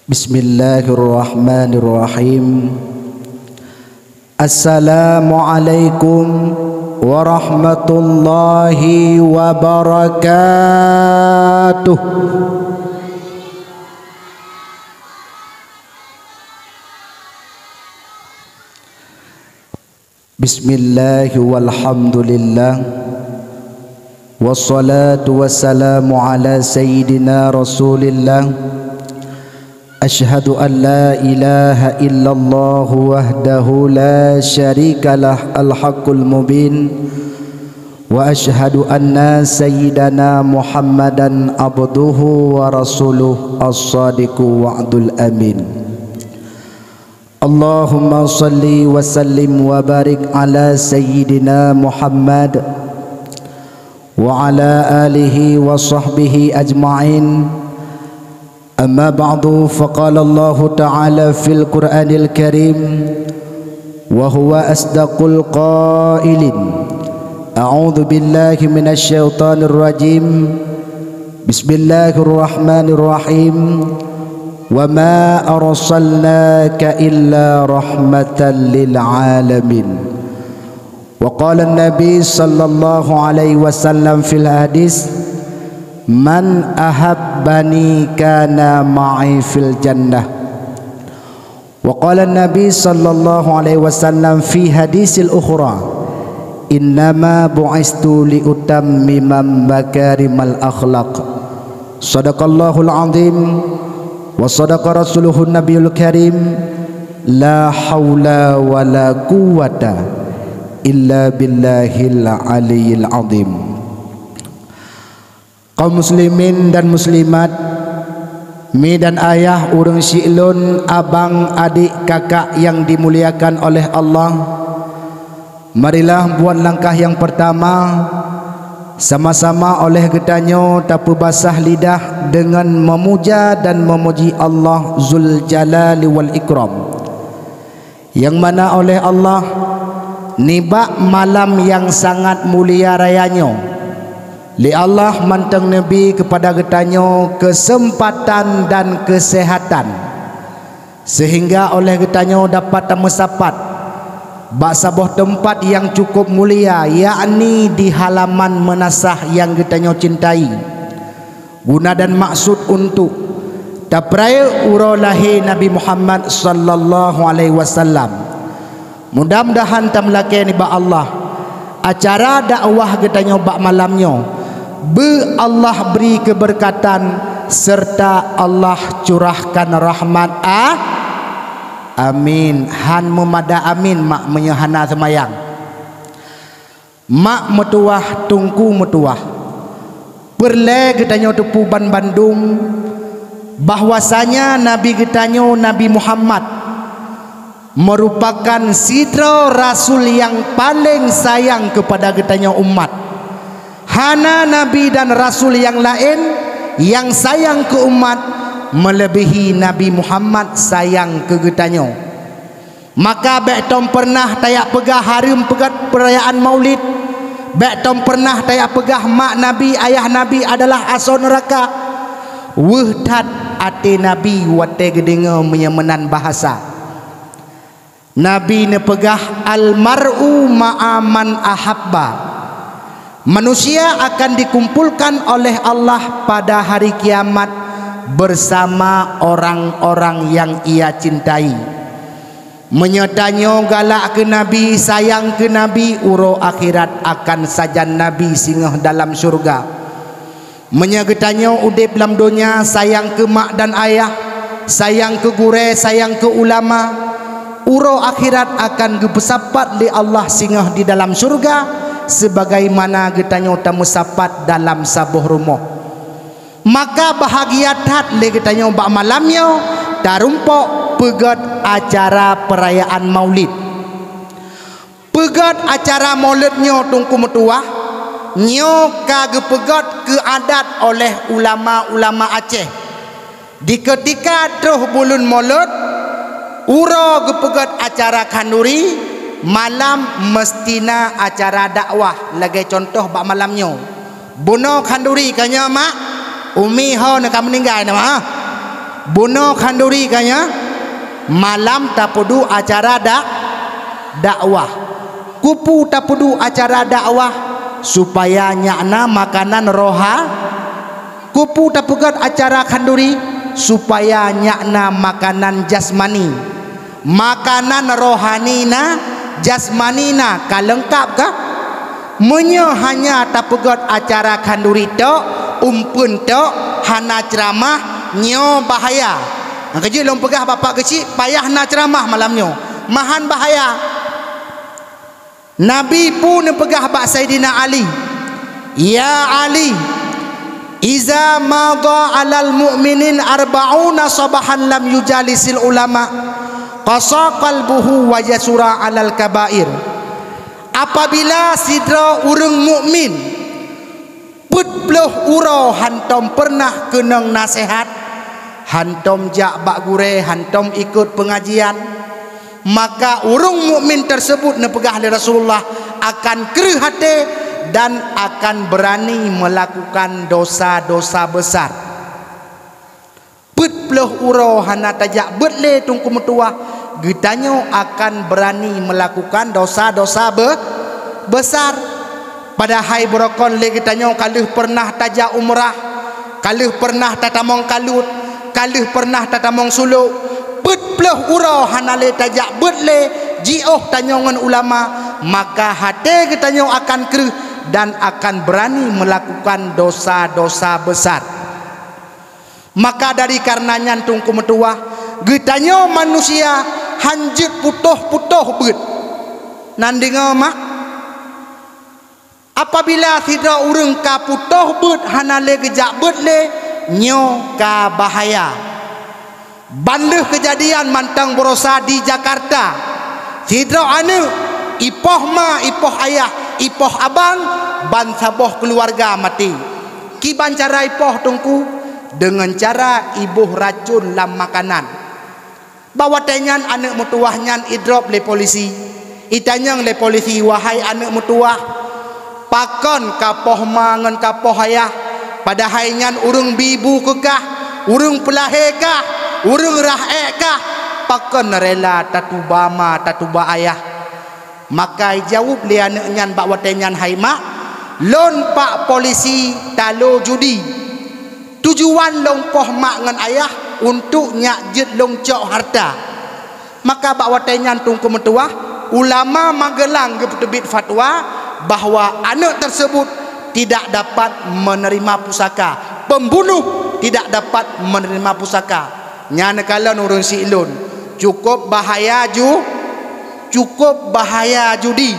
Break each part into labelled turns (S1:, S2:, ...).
S1: Bismillahirrahmanirrahim. Assalamualaikum warahmatullahi wabarakatuh. Bismillahi walhamdulillah, wassalatu wassalamu ala sayyidina rasulillah. Ashhadu an la ilaha illallah wahdahu la syarika lah al-haqqul mubin, wa ashhadu anna sayyidana Muhammadan abduhu wa rasuluh as-sadiqu wa'dul amin. Allahumma salli wa sallim wa barik ala sayyidina Muhammad wa ala alihi wa sahbihi ajma'in. أما بعد فقال الله تعالى في القرآن الكريم وهو أصدق القائلين أعوذ بالله من الشيطان الرجيم بسم الله الرحمن الرحيم وما أرسلناك إلا رحمة للعالمين. وقال النبي صلى الله عليه وسلم في الحديث Man ahabbani kana ma'i fil jannah. Wa qala an-nabi sallallahu alaihi wasallam fi hadisil ukhra innama bu'istu li utammima makarimal akhlaq. Sadaqallahul azim wa sadaqa rasuluhun nabiyul karim. La haula wa la quwwata illa billahil aliyil azim. Kaum muslimin dan muslimat, mi dan ayah, urang syi'lun, abang, adik, kakak yang dimuliakan oleh Allah, marilah buat langkah yang pertama sama-sama oleh getanyo tapu basah lidah dengan memuja dan memuji Allah Zul Jalali wal Ikram, yang mana oleh Allah nibak malam yang sangat mulia rayanyo. Li Allah manteng Nabi kepada getanyo kesempatan dan kesehatan, sehingga oleh getanyo dapat mesapat bak sabuh tempat yang cukup mulia, yakni di halaman menasah yang getanyo cintai. Guna dan maksud untuk taprai uro lahir Nabi Muhammad sallallahu alaihi wasallam. Mudah-mudahan tamlake ni ba Allah acara dakwah getanyo bak malamnyo be Allah beri keberkatan serta Allah curahkan rahmat. Amin. Han memada amin mak menyahana semayang. Mak metuah tungku metuah. Perle getanyo tepu ban Bandung bahwasanya Nabi getanyo Nabi Muhammad merupakan sidra Rasul yang paling sayang kepada getanyo umat. Hana Nabi dan Rasul yang lain yang sayang ke umat melebihi Nabi Muhammad sayang ke getanyo. Maka bektom pernah tayak pegah harum pegat perayaan maulid, bektom pernah tayak pegah mak Nabi ayah Nabi adalah aso neraka. Wehdat ate Nabi wate gedenga menyemenan bahasa. Nabi ne pegah almar'u ma'aman ahabba. Manusia akan dikumpulkan oleh Allah pada hari kiamat bersama orang-orang yang ia cintai. Menyetanyo galak ke Nabi, sayang ke Nabi, uro akhirat akan sajan Nabi singgah dalam surga. Menyegetanyo udip dalam dunia, sayang ke mak dan ayah, sayang ke gure, sayang ke ulama, uro akhirat akan gepesapat li Allah singgah di dalam surga sebagaimana getanyo tamu sapat dalam sabuh rumah. Maka bahagia tat le getanyo bak malamnya tarumpok pegat acara perayaan maulid. Pegat acara maulidnya tungku metuah nyo kage pegat ke adat oleh ulama-ulama Aceh. Di ketika truh bulun maulid uro gepegat acara kanduri, malam mestina acara dakwah. Lagi contoh bak malamnya buno kanduri kanya mak umi ho nak meninggal nama bunuh khanduri kanya malam tapudu acara dakwah, kupu tapudu acara dakwah supaya nyakna makanan roha, kupu tapugat acara khanduri supaya nyakna makanan jasmani, makanan rohanina jasmanina kalengkap kah? Menyo hanya tapugat acara khanduri tok umpun tok hana ceramah nyo bahaya. Kerja long pegah bapak kecil payah nak ceramah malamnya mahan bahaya. Nabi pun pegah bak Sayyidina Ali, ya Ali, iza madha alal mu'minin arba'una sabahan lam yujalisil ulama qasa qalbuhu wa yasura alal kabair. Apabila sidra urang mukmin putbloh uro hantom pernah kenang nasihat, hantom jak bak gure, hantom ikut pengajian, maka urang mukmin tersebut nepegah oleh Rasulullah akan kerih hati dan akan berani melakukan dosa-dosa besar. Putbloh uro hana tajak betle tungku metuah, getanyo akan berani melakukan dosa-dosa besar. Pada hai berokon le getanyo kaluh pernah tajak umrah, kaluh pernah tatamong kalut, kaluh pernah tatamong suluk, putbloh uro hana le tajak betle jioh tanyongan ulama, maka hati getanyo akan kerih dan akan berani melakukan dosa-dosa besar. Maka dari karenanya tungku metuah getanyo manusia hanjit putuh-putuh bet nandinga mak apabila tidak urang ka putuh bet hanale gejak bet le nyo ka bahaya. Bandeh kejadian mantang berosa di Jakarta, tidak anu ipoh ma ipoh ayah ipoh abang ban saboh keluarga mati. Kiban cara ipoh tungku dengan cara ibuh racun lam makanan. Bawa tenyan anak mutuahnya idrop le polisi. Itanyang le polisi, wahai anak mutuah, pakon kapoh mangan kapoh ayah, pada hainyan urung bibu kekah, urung pelahe kah, urung rahe kah, pakon rela tatuba ma tatuba ayah. Maka jawab le anak nyan bawa tenyan, hai mak, lon pak polisi talo judi. Tujuan longpoh mak ngan ayah untuk nyak jet longcok harta. Maka bawa tenyan tungku metuah, ulama Magelang terbit fatwa bahawa anak tersebut tidak dapat menerima pusaka, pembunuh tidak dapat menerima pusaka. Nyana kala nurun si ilun cukup bahaya cukup bahaya judi.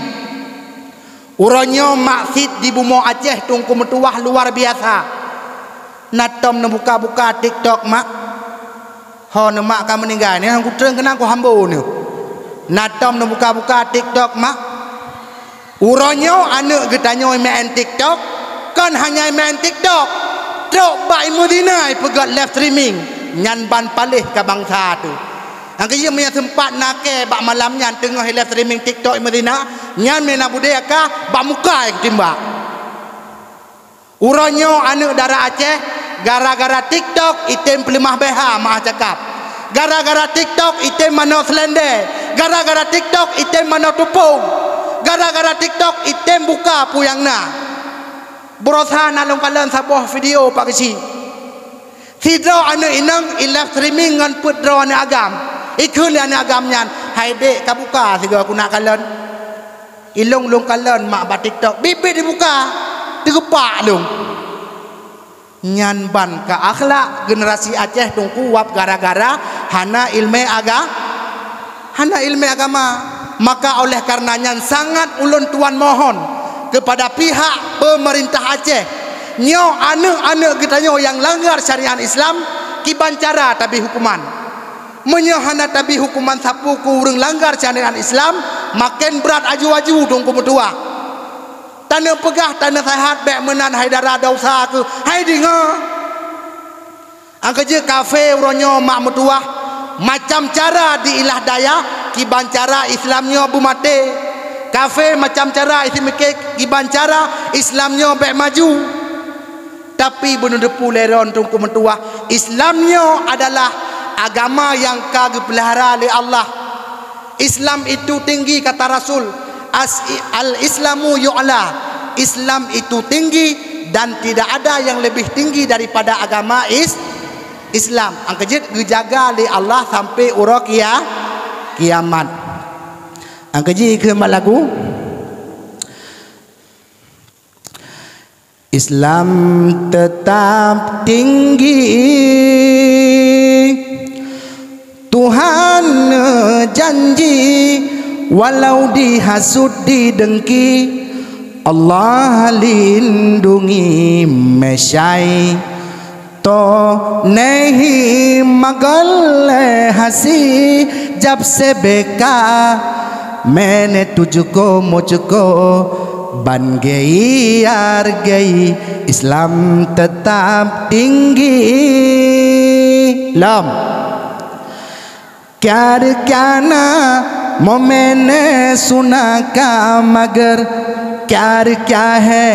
S1: Uronyo maksud di Bumo Aceh tungku metuah luar biasa. Natom na buka-buka TikTok mak, ho na mak ka meninggal ni aku terang kena aku hambo ni. Natom na buka-buka TikTok mak, uronyo anak getanyo main TikTok, kan hanya main TikTok. Trok bai Medina pegat live streaming, nyan ban palih ka bangsa tu. Angka ye punya tempat nake bak malam nyan tengah live streaming TikTok Medina, nyan mena budaya ka bak muka timbak. Uronyo anak darah Aceh gara-gara TikTok item pelimah beha mah cakap, gara-gara TikTok item mano selende, gara-gara TikTok item mano tupung, gara-gara TikTok item buka puyangna. Berusaha nalung kalian sabuah video pak kecil sidro anak inang ilah streaming ngan putro anak agam ikun anak agamnya hai dek kabuka siga aku nak kalian ilung-lung kalian mak ba TikTok bibit dibuka digepak dong. Nyan ban ka akhlak generasi Aceh tungku wap gara-gara hana ilmu agama. Maka oleh karenanya sangat ulun tuan mohon kepada pihak pemerintah Aceh, nyo anak-anak kita nyo yang langgar syariat Islam kiban cara tabi hukuman. Menyohana tabi hukuman sapu ku urang langgar syariat Islam makin berat aju-aju tungku metua. Tanda pegah tanda sehat bek menan haidara dosa ke hai dinga angka je kafe uronyo mak metuah macam cara di ilah daya kiban cara Islamnya bumate kafe macam cara isimike kiban cara Islamnya bek maju tapi benudepu leron tungku mentua. Islamnya adalah agama yang kagak pelihara oleh Allah. Islam itu tinggi kata Rasul. Al-Islamu yu'la. Islam itu tinggi dan tidak ada yang lebih tinggi daripada agama Islam. Angkejit dijaga oleh Allah sampai urang kiamat. Angkejit ke lagu Islam tetap tinggi, Tuhan janji, walau dihasut didengki, Allah lindungi mesyai. तो नहीं मगल हंसी जब से बेकार मैंने तुझको मुझको बन गई यार गई इस्लाम tetap tinggi lam क्या ना वो मैंने सुना का मगर क्या है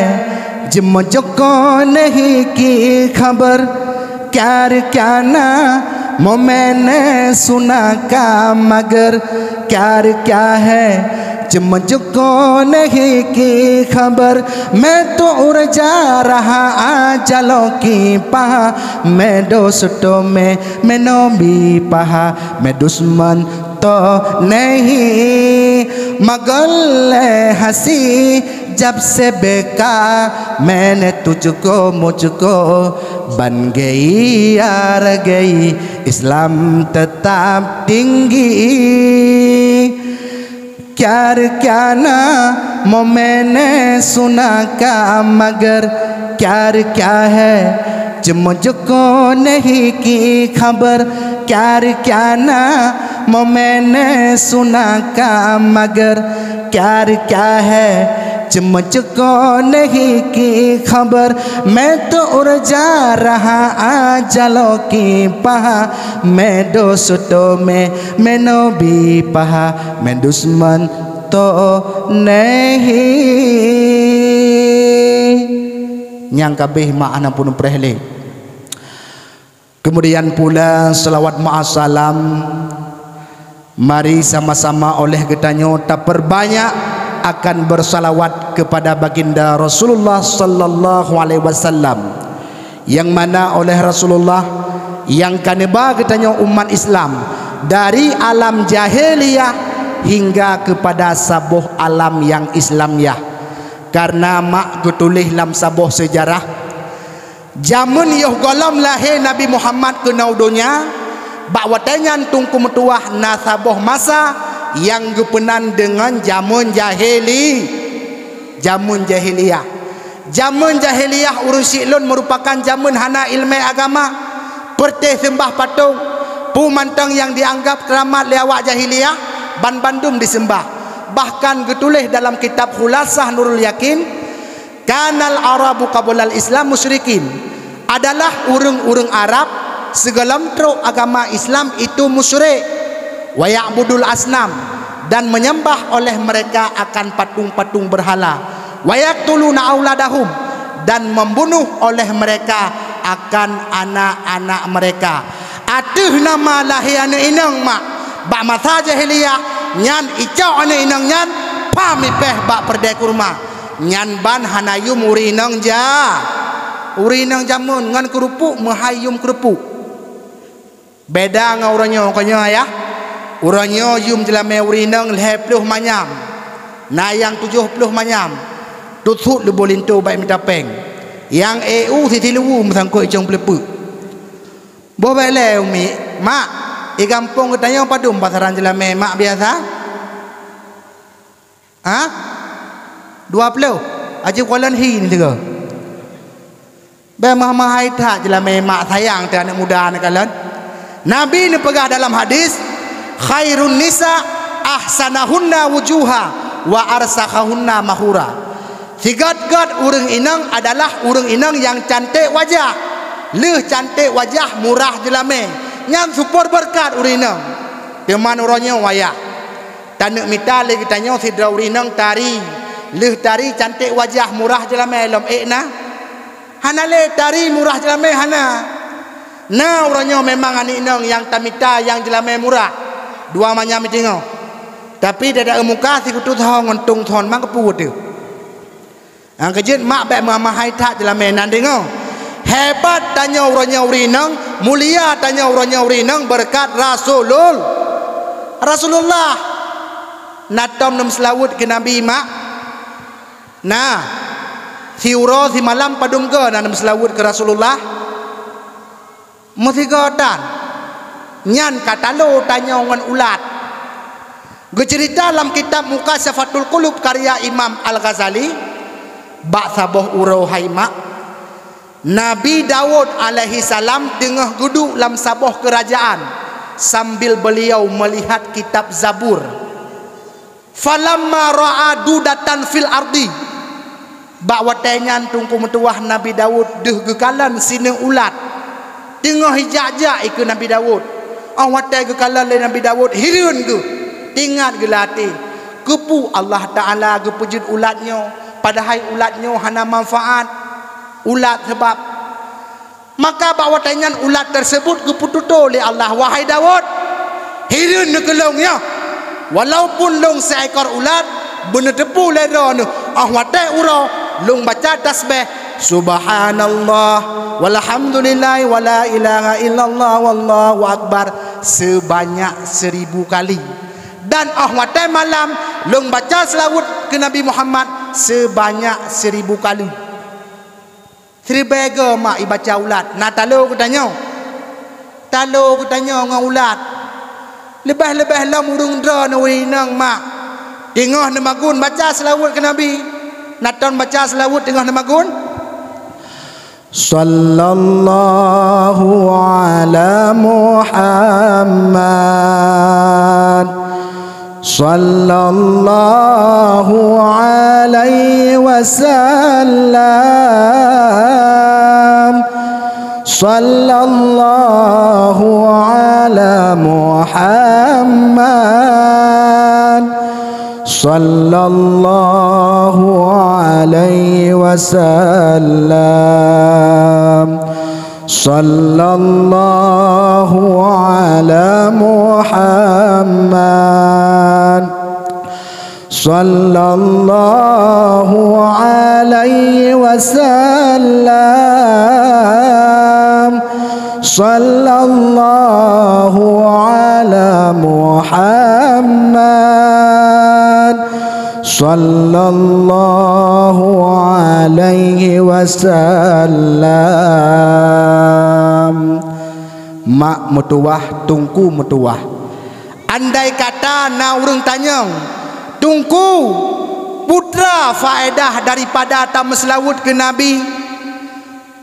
S1: जो मुझको नहीं की खबर क्या ना वो मैंने सुना का मगर क्या है जो मुझको नहीं की खबर मैं तो उड़ जा रहा आंचलों की पहा मैं दोस्तों में मैं नबी पहा मैं दुश्मन तो नहीं मगर हंसी जब से बेकार मैंने तुझको मुझको बन गई यार गई इस्लाम tetap tinggi क्या ना वो मैंने सुना का मगर क्या है जो मुझको नहीं की खबर क्या ना वो मैंने सुना का मगर क्या है जो मुझको नहीं की खबर मैं तो उड़ जा रहा आंचलों की पहा मैं दोस्तों में मैं नबी पहा मैं दुश्मन तो नहीं yang kabeh makna pun perhele. Kemudian pula selawat ma'asalam, mari sama-sama oleh getanyo tak perbanyak akan bersalawat kepada baginda Rasulullah sallallahu alaihi wasallam, yang mana oleh Rasulullah yang kaneba getanyo umat Islam dari alam jahiliyah hingga kepada sabuh alam yang Islamiyah. Karena mak ketulih dalam sabuh sejarah jamun yoh golam lahir Nabi Muhammad ke naudonya bakwatanyan tungku metuah nasabuh masa yang gepenan dengan jamun jahiliyah. Jamun jahiliyah urusi lun merupakan jamun hana ilmu agama, perteh sembah patung, pumantang yang dianggap keramat lewat jahiliyah, ban bandum disembah. Bahkan getulih dalam kitab Khulasah Nurul Yakin, kanal Arabu qablal Islam musyrikin, adalah urang-urang Arab segelamtro agama Islam itu musyrik, wa ya'budul asnam, dan menyembah oleh mereka akan patung-patung berhala, wa yaqtuluna auladahum, dan membunuh oleh mereka akan anak-anak mereka. Atuh nama lahiana inang mak bak masa jahiliyah nyan icau ane inang nyan pami peh bak perdai kurma nyan ban hanayum uri inang jamun ngan kerupuk mahayum kerupuk beda ngau uranyo kanya ya uranyo yum jelame uri inang lehepluh manyam nayang 70 manyam tutut lebolinto baik mitapeng yang EU titilu mesangko icong pelepuk bo baik le umi mak di kampung ketanya padum pasaran jelame mak biasa ha 20 aja kualan hi ni juga be mah hai tha jelame mak sayang te anak muda ni kalan nabi ni pegah dalam hadis khairun nisa ahsanahunna wujuha wa arsakhahunna mahura. Sigat-gat urang inang adalah urang inang yang cantik wajah, leuh cantik wajah, murah jelame nyam support berkat urinang teman orangnya wayah tanek mita lagi tanya sidra urinang tari leuh tari cantik wajah murah jelame lom ekna hanale tari murah jelame hana. Na orangnya memang ani nong yang tamita yang jelame murah. Dua macam tengok. Tapi dada muka si kutu thong ngontung thon mang kepu tu. Ang kejut mak bek mamahai tak jelame nan tengok. Hebat tanya orangnya urinang, mulia tanya orangnya urinang berkat Rasulullah. Natom nam selawut ke Nabi mak. Nah, siuro si malam padung ke nam selawut ke Rasulullah. Mesti godan. Nyan kata lo tanya ngan ulat. Gecerita dalam kitab Mukashafatul Qulub karya Imam Al-Ghazali, bak saboh urau haima. Nabi Daud alaihi salam tengah duduk dalam saboh kerajaan sambil beliau melihat kitab Zabur. Falamma ra'a dudatan fil ardi. Bak watenyan tungku metuah Nabi Daud deh gekalan sine ulat. Tengah hijak-jak ikut Nabi Daud. Watai gekalan le Nabi Daud hirun ke. Ingat gelati. Kepu Allah Ta'ala gepujud ulatnya. Padahal ulatnya hana manfaat. Ulat sebab. Maka bawa tangan ulat tersebut kepututo oleh Allah. Wahai Daud. Hirun negelongnya. Walaupun long seekor ulat. Bener tepu lera ni. Watai urau. Long baca tasbih. Subhanallah. Walhamdulillah. Wala ilaha illallah. Wallahu akbar. Sebanyak 1000 kali. Dan watai malam long baca selawat ke Nabi Muhammad sebanyak 1000 kali. 1000 ega mak ibaca ulat. Nah talo ku tanya. Talo ku tanya dengan ulat. Lebih-lebih lam urung dra na winang mak. Tengah nemagun baca selawat ke Nabi. Naton baca selawat tengah nemagun. Sallallahu ala Muhammad. Sallallahu alaihi wasallam. Sallallahu ala Muhammad. Sallallahu alaihi wasallam. Sallallahu ala Muhammad. Sallallahu alaihi wasallam. Sallallahu ala Muhammad. Sallallahu alaihi wasallam. Mak metuah tungku metuah. Andai kata na urang tanya, tungku putra faedah daripada tam selawut ke Nabi,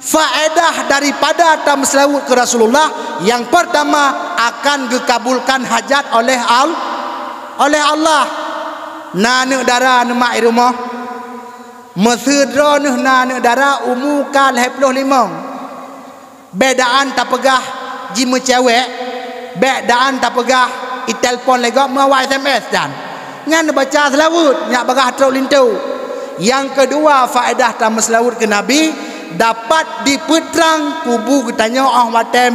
S1: faedah daripada tam selawut ke Rasulullah, yang pertama akan dikabulkan hajat oleh Allah. Na negara mak rumah mesedra na negara umukal 25. Bedaan tak pegah jima cewek, bedaan tak pegah i telefon legok mawai SMS dan ngan baca selawut nyak bagah trau lintu. Yang kedua faedah tam selawut ke Nabi dapat dipetrang kubu ketanya watai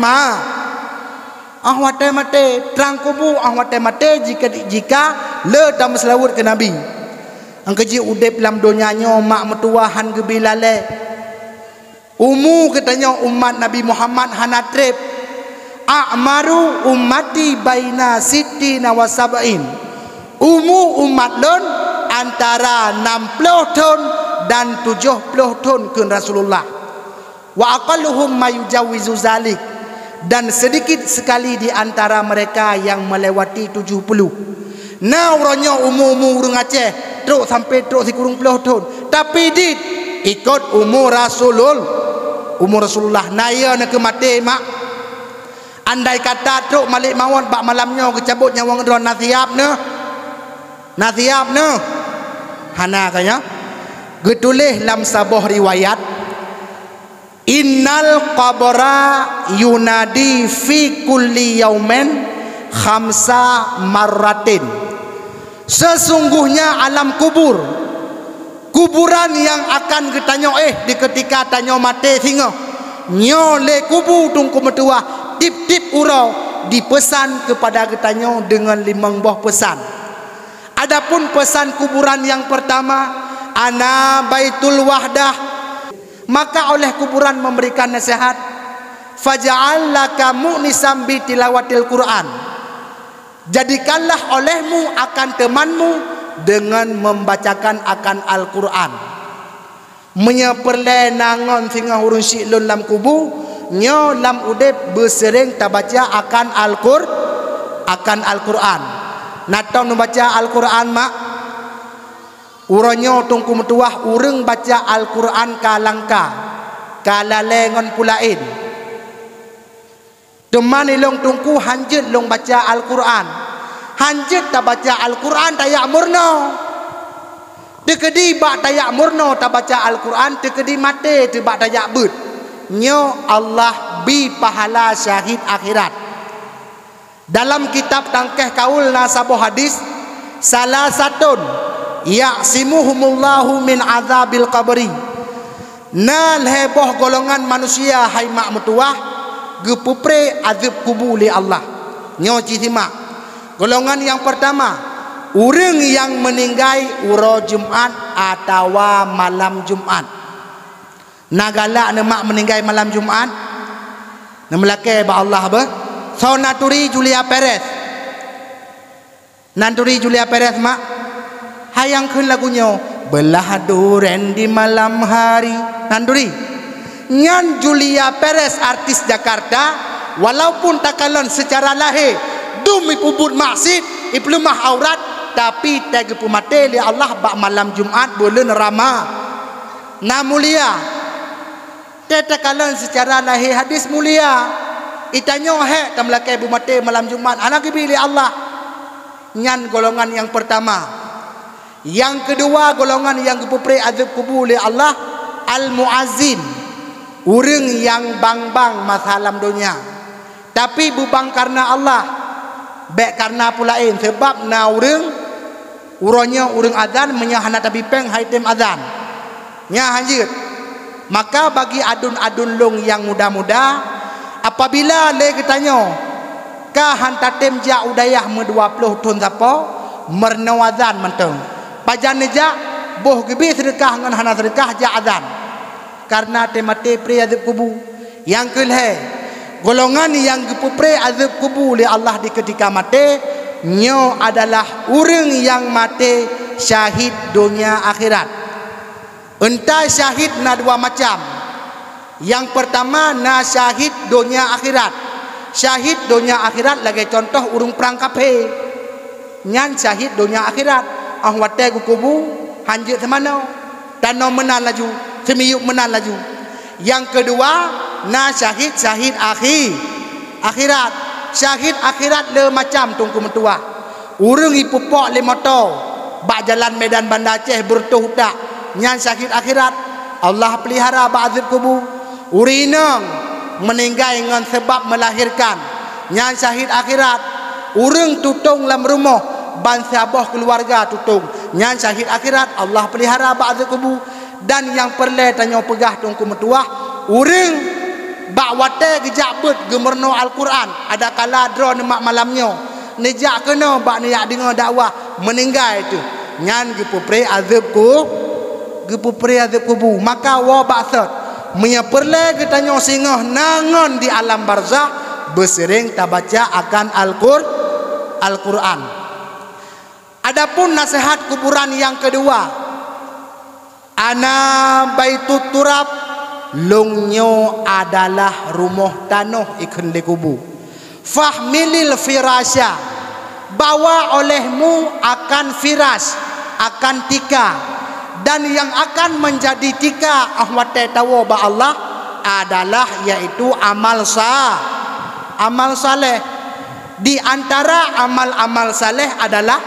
S1: mate terang kubu watai mate jika le tam selawut ke Nabi. Angkeji udep dalam donyanya mak metuahan gebilale. Umu katanya umat Nabi Muhammad hanatrib. A'maru ummati baina sittina wa sab'in. Umu umat lon antara 60 tahun dan 70 tahun ke Rasulullah. Wa aqalluhum mayujawizu zalik. Dan sedikit sekali di antara mereka yang melewati 70. Nah orangnya umur urang Aceh teruk sampai teruk si kurung 10 tahun. Tapi dit ikut umur Rasulullah. Naya nak ke mati mak. Andai kata teruk malik mawon bak malamnya kecabut nyawang dron nasiap ne. Hana kaya. Getulih lam sabuh riwayat. Innal qabra yunadi fi kulli yaumin khamsa marratin. Sesungguhnya alam kubur kuburan yang akan ketanyo di ketika tanyo mati singa nyo le kubu tungku metua tip-tip urau dipesan kepada ketanyo dengan 5 buah pesan. Adapun pesan kuburan yang pertama, ana baitul wahdah, maka oleh kuburan memberikan nasihat, faj'al laka mu'nisam bi tilawatil Quran, jadikanlah olehmu akan temanmu dengan membacakan akan Al-Quran. Menyeperle nangon singa hurun syi'lun lam kubu nyo lam udep bersering tabaca akan Al-Quran. Natong membaca Al-Quran mak uronyo tungku metuah ureng baca Al-Quran kalangka kalalengon pulain teman ilong tungku hanjut long baca Al-Quran, hanjut tak baca Al-Quran tayak murno dekedi bak tayak murno tak baca Al-Quran dekedi mate te bak tayak but nyo Allah bi pahala syahid akhirat. Dalam kitab tangkeh kaul nasabuh hadis, salah satun ya'simuhumullahu min azabil qabri, nal heboh golongan manusia hai mak metuah gepupre azab kubur li Allah. Nyo cisimak golongan yang pertama, urang yang meninggai uro Jumat atau malam Jumat. Nagala mak meninggai malam Jumat nemelake ba Allah ba. So naturi Julia Perez, nanturi Julia Perez mak hayangkeun lagunya belah duren di malam hari. Nanturi nyan Julia Perez artis Jakarta, walaupun takalon secara lahir dumi pubut maksud iplumah aurat, tapi tege pumate li Allah bak malam Jumat bulan Rama na mulia. Takalon secara lahir hadis mulia itanyo tamlakai bumate malam Jumat anak pilih Allah. Nyan golongan yang pertama. Yang kedua golongan yang kepupre azab kubur li Allah, al-muazzin, urang yang bang-bang masalam dunia tapi bubang karena Allah baik karena pulain sebab na uronya urang azan menyahana tabi peng haitem azan nya hanjit. Maka bagi adun-adun long yang muda-muda, apabila le ketanyo ka hantatem ja udayah me 20 tahun sapo mernawazan menteng pajan ja boh gebi sedekah ngan hana sedekah ja azan karena temate pre azab kubu. Yang kelhe golongan yang gepupre azab kubu li Allah di ketika mate nyo adalah urang yang mate syahid dunia akhirat. Entah syahid na dua macam. Yang pertama na syahid dunia akhirat. Syahid dunia akhirat lagi contoh urung perang kape. Nyan syahid dunia akhirat. Wate kubu hanjut semana. Tanau menang laju, semiyuk menang laju. Yang kedua na syahid akhirat. Syahid akhirat le macam tungku mentua. Urung ipupok le moto bak jalan Medan Banda Aceh bertuh dak. Nyan syahid akhirat. Allah pelihara bak azab kubur. Urinang meninggal dengan sebab melahirkan, nyan syahid akhirat. Urang tutung lam rumah ban sabah keluarga tutung, nyan syahid akhirat. Allah pelihara ba'da kubur. Dan yang perle tanyo pegah tungku metuah, urang bak wate gejak bet gemerno Al-Quran ada kala dro nemak malamnya nejak kena bak niak dengar dakwah meninggal itu nyan gepupre azab kubur. Maka wa ba'sat menyeperle ketanyo singoh nangon di alam barzah bersering tabaca akan Al-Quran. Adapun nasihat kuburan yang kedua, ana baitut turab, lungnyo adalah rumah tanah ikan di kubu. Fahmilil firasya, bawa olehmu akan firas, akan tika. Dan yang akan menjadi tika ahwate tawo ba Allah adalah yaitu amal saleh. Di antara amal-amal saleh adalah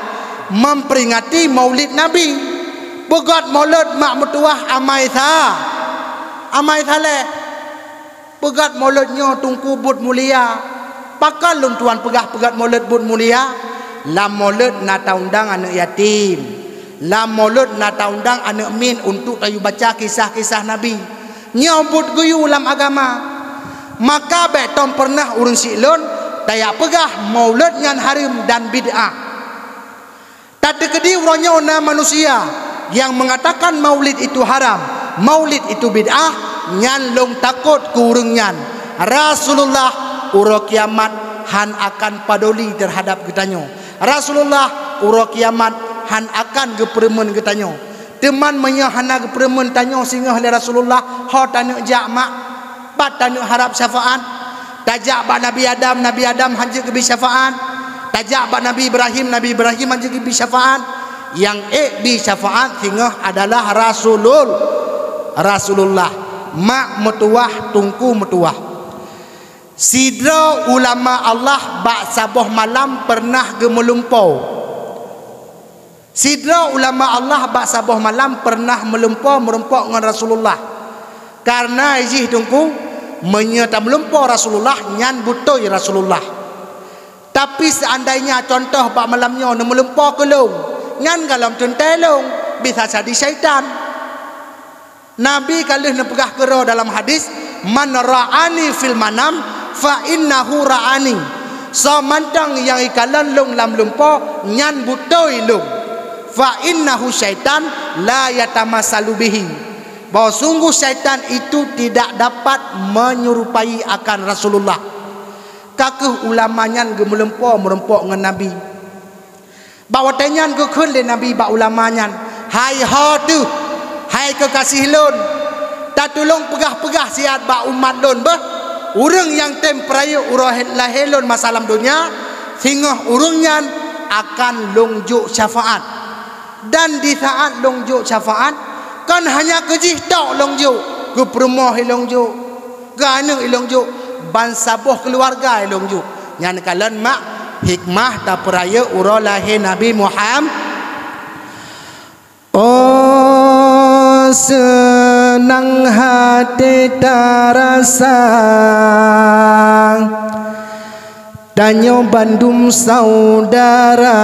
S1: memperingati maulid Nabi. Begot maulid mak metuah amai saleh. Begot maulidnya tungku bud mulia. Pakal luntuan pegah pegat maulid bud mulia. Lam maulid nata undang anak yatim. la maulud na taundang anak min untuk tayu baca kisah-kisah Nabi nyambut guyu dalam agama. Maka betom pernah urang silon tayak pegah maulud ngan haram dan bid'ah. Tak tekedi uronyo na manusia yang mengatakan maulid itu haram, maulid itu bid'ah, nyan long takut kurang nyan Rasulullah uro kiamat han akan padoli terhadap getanyo. Rasulullah uro kiamat han akan gepremen getanyo. Teman menyahana gepremen tanyo singgah oleh Rasulullah ho tanyo jak mak bat tanyo harap syafaat. Tajak ba Nabi Adam hanja ke syafaat. Tajak ba Nabi Ibrahim hanja ke syafaat. Yang bi syafaat singgah adalah Rasulullah mak metuah tungku metuah. Sidra ulama Allah bak saboh malam pernah gemelumpau. Sidra ulama Allah bak saboh malam pernah merumpok dengan Rasulullah. Karena ijih tungku menyerta melumpau Rasulullah nyan butoi Rasulullah. Tapi seandainya contoh bak malamnya melumpau kelung ngan galam tuntelung bisa jadi syaitan. Nabi kalau nepegah kero dalam hadis man ra'ani fil manam fa innahu ra'ani. So mantang yang ikalan lung lam lumpo nyan butoi lung fa innahu syaitan la yatamassalu bihi. Bahwa sungguh syaitan itu tidak dapat menyerupai akan Rasulullah. Kakeh ulamanya gemelempo merempok dengan Nabi. Bawa tenyan ke khun le Nabi ba ulamanya. Hai hatu, hai kekasih lon. Tak tolong pegah-pegah siat ba umat lon bah. Urang yang temperaya urah lahelon masalah dunia sehingga urangnya akan longjuk syafaat. Dan di saat longjuk syafaat kan hanya kejih tok longjuk, ke peremah longjuk, ke anak longjuk, bansaboh keluarga longjuk. Yang kalian mak hikmah tak peraya urah lahir Nabi Muhammad. Oh senang hati terasa danyo bandum saudara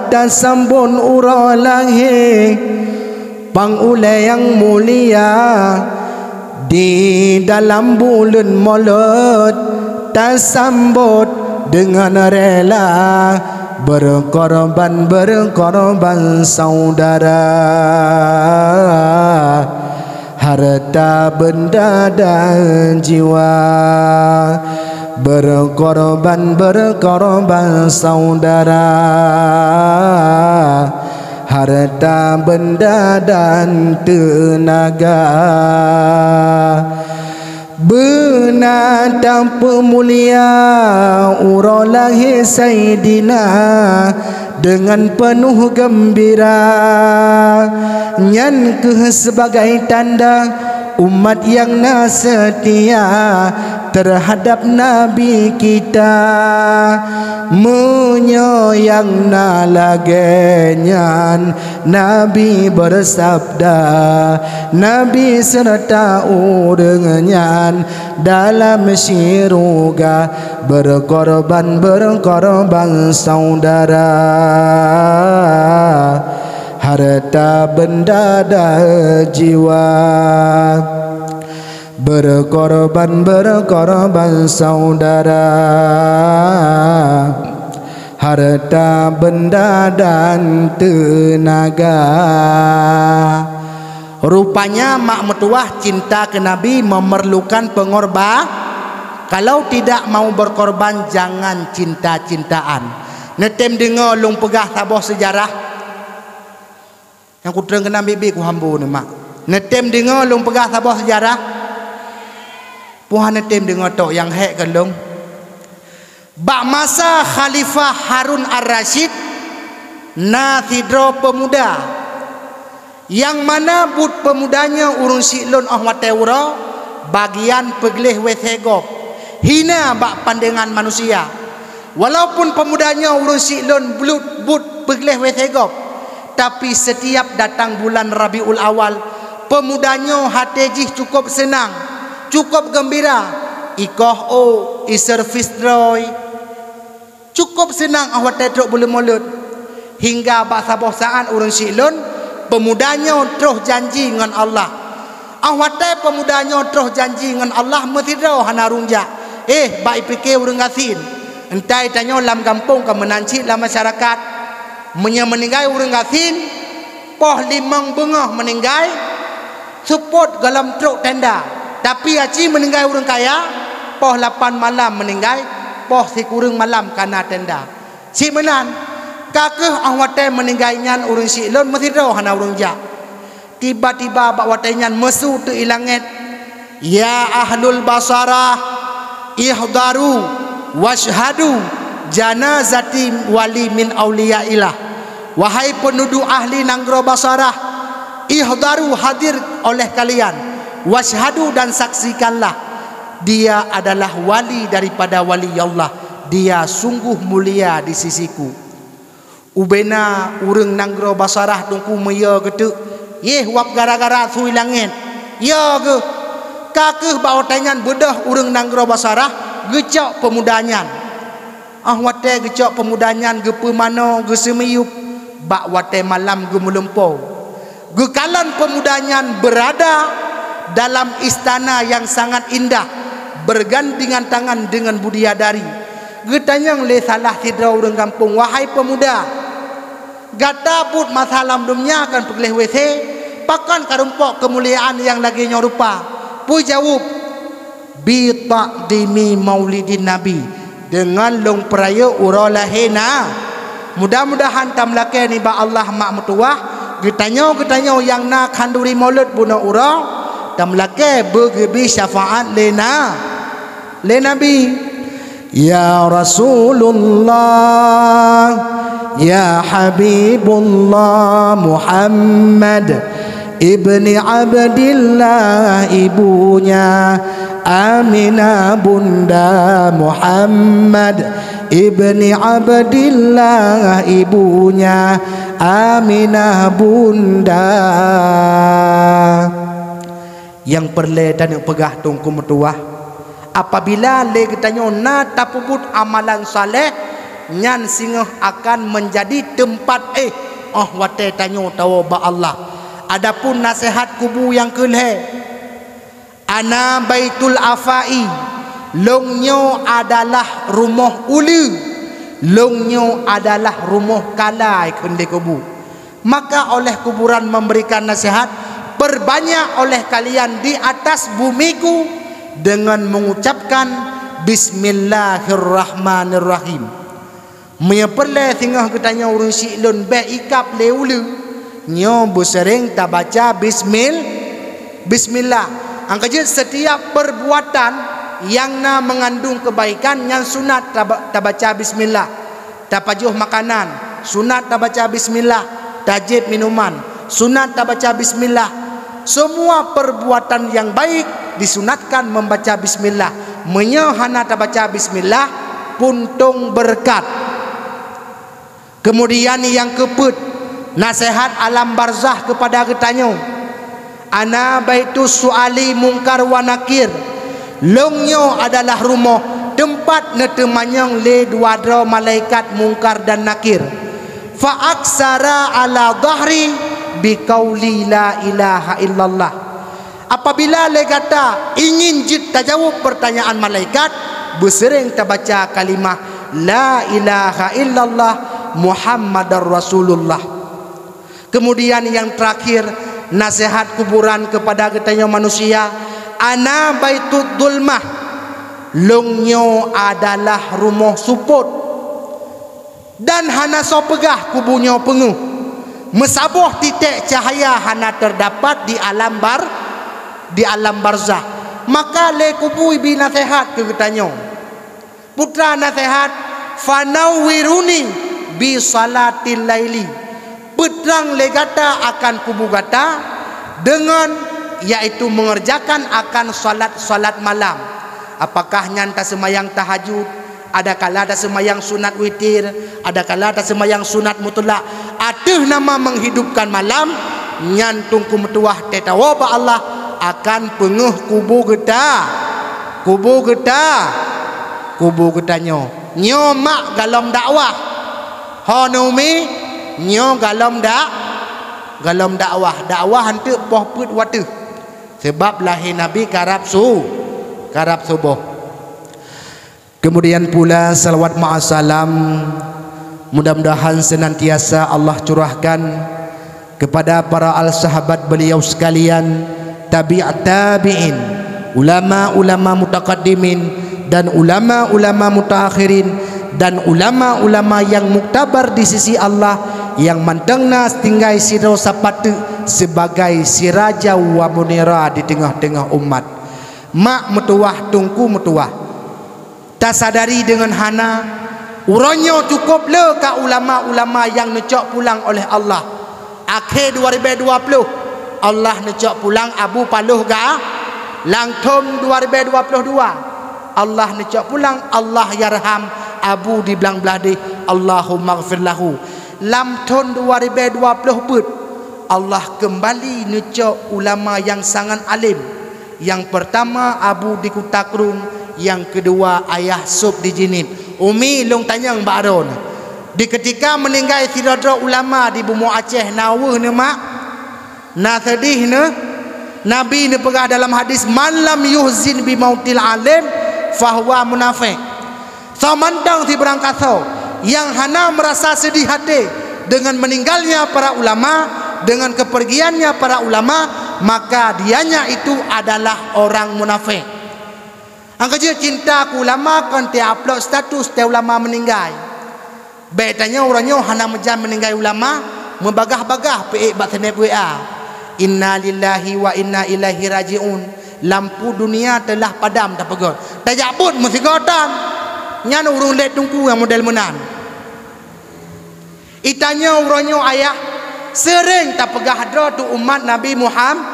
S1: tasambun uro langhe pangule yang mulia di dalam bulan Maulud tasambut dengan rela berkorban saudara harta benda dan jiwa berkorban saudara harta benda dan tenaga. Benata pemulia urolahi Sayyidina dengan penuh gembira nyan ke sebagai tanda umat yang setia terhadap Nabi kita menyayang nalagenyan Nabi bersabda Nabi serta urengan dalam syurga berkorban saudara harta benda dan jiwa berkorban saudara harta benda dan tenaga. Rupanya mak metuah cinta ke Nabi memerlukan pengorban. Kalau tidak mau berkorban jangan cinta-cintaan. Netem dengar lung pegah taboh sejarah yang ku terang ke Nabi ku hambu ni mak. Netem dengar lung pegah taboh sejarah puhan netem dengar tok yang hek ke lung. Bak masa Khalifah Harun Ar-Rasyid Nathidro pemuda yang mana but pemudanya urung siklon ahwateura bagian pegelih wethegop hina bak pandangan manusia. Walaupun pemudanya urung siklon but pegelih wethegop, tapi setiap datang bulan Rabiul Awal pemudanya hatejih cukup senang, cukup gembira. Iservis droy cukup senang awak tetrok boleh mulut hingga bahasa-bahasaan urang silun pemudanya terus janji dengan Allah. Awate pemudanya terus janji dengan Allah mesti ro hana runja. Baik fikir urang gasin. Entai tanya lam kampung ke menanci lam masyarakat. Meninggai urang gasin poh limang bengah meninggai support dalam truk tenda. Tapi aci meninggai urang kaya poh 8 malam meninggai poh si kurang malam kana tenda. Si menan kakeh awate meninggainyan urang si lon mesti ro hana urang ja. Tiba-tiba bak watenyan mesu tu ilangit. Ya ahlul basarah ihdaru washhadu janazati wali min auliyaillah. Wahai penduduk ahli Nanggro Basarah, ihdaru hadir oleh kalian, washhadu dan saksikanlah dia adalah wali daripada wali Allah. Dia sungguh mulia di sisiku. Ubena urang Nanggro Basarah tungku meya getuk. Wap gara-gara sui langit. Ya ke kakeh bawa tangan bedah urang Nanggro Basarah gecok pemudanyan. Wate gecok pemudanyan ge pemano ge semiyup bak wate malam ge melempau. Ge kalan pemudanyan berada dalam istana yang sangat indah, bergandengan tangan dengan bidadari. Ge tanyang le salah sidra urang kampung, wahai pemuda, gata put masalam dunia kan pegeleh WC pakan karumpok kemuliaan yang lagi nyorupa. Pu jawab bi taqdimi maulidin nabi, dengan long peraya ura lahena. Mudah-mudahan tamlake ni ba Allah mak metuah getanyo yang nak khanduri maulid buna ura tamlake bergebi syafaat lena le nabi. Ya Rasulullah ya Habibullah Muhammad ibni Abdillah, ibunya Aminah bunda Muhammad ibni Abdillah, ibunya Aminah bunda. Yang perle dan yang pegah tungku metuah, apabila le getanyo na tapubut amalan saleh nyan singah akan menjadi tempat wate tanyo tawa ba Allah. Adapun nasihat kubu yang kelhe, ana baitul afai, longnyo adalah rumah ulu, longnyo adalah rumah kalai kendi kubu. Maka oleh kuburan memberikan nasihat, perbanyak oleh kalian di atas bumiku dengan mengucapkan Bismillahirrahmanirrahim. Menyepele singah ketanya urun si'lun be ikap leulu nyo bersering tak baca bismillah. Angkaje setiap perbuatan yang na mengandung kebaikan yang sunat tak baca bismillah. Tapajuh makanan sunat tak baca bismillah. Tajib minuman sunat tak baca bismillah. Semua perbuatan yang baik disunatkan membaca bismillah. Menyahana tak baca bismillah puntung berkat. Kemudian yang keput, nasihat alam barzah kepada getanyo, ana baitu suali mungkar wa nakir, longnyo adalah rumah tempat netemanyang le duadra malaikat mungkar dan nakir. Fa aksara ala dhahri bi qauli la ilaha illallah. Apabila le kata ingin jid tajawab pertanyaan malaikat, bersering terbaca kalimah la ilaha illallah Muhammadar Rasulullah. Kemudian yang terakhir, nasihat kuburan kepada getanya manusia, ana baitud dulmah, longnyo adalah rumah suput dan hana so pegah kubunya penguh. Mesabuh titik cahaya hana terdapat di alam barzah. Maka le kubu ibi nasihat ke getanyo, putra nasihat, fanawwiruni bi salatil laili, peterang legata akan kubu gata dengan yaitu mengerjakan akan salat malam. Apakah nyanta semayang tahajud, ada kala ada semayang sunat witir, ada kala ada semayang sunat mutlak. Atuh nama menghidupkan malam nyantung kumetuah tetawa ba Allah akan penguh kubu getanyo nyomak dalam dakwah honumi nyo galom dakwah hantu poh put watu sebab lahir Nabi karab subuh. Kemudian pula salawat ma'asalam mudah-mudahan senantiasa Allah curahkan kepada para al-sahabat beliau sekalian, tabi'in, ulama-ulama mutaqaddimin dan ulama-ulama mutaakhirin dan ulama-ulama yang muktabar di sisi Allah yang mantengna tinggai siro sapatu sebagai siraja wa munira di tengah-tengah umat. Mak metuah tungku metuah tak sadari dengan hana uronyo cukup le ka ulama-ulama yang necok pulang oleh Allah akhir 2020 Allah necok pulang Abu Paluh ga langtum 2022 Allah necok pulang Allah yarham Abu di belang beladi Allahumma gfir lahu lam tahun 2020 put Allah kembali necok ulama yang sangat alim. Yang pertama Abu di Kutakrung, yang kedua ayah Sub di Jinib. Umi long tanyang Mbak Aron di ketika meninggal tiradra ulama di Bumi Aceh nawuh ne mak na sedih ne Nabi ne pegah dalam hadis man lam yuhzin bi mautil alim fahuwa munafiq. Samantang si berangkasau yang hana merasa sedih hati dengan meninggalnya para ulama, dengan kepergiannya para ulama, maka dianya itu adalah orang munafik. Angkaja cinta ku ulama kan tiap upload status tiap ulama meninggal. Betanya orangnya hana menjam meninggal ulama membagah-bagah pe batene WA. Inna lillahi wa inna ilaihi rajiun. Lampu dunia telah padam tak pegot. Tak jabut mesti godam. Nyan urung let tungku yang model menan. Itanya orangnya ayah sering tak pegah hadra tu umat Nabi Muhammad.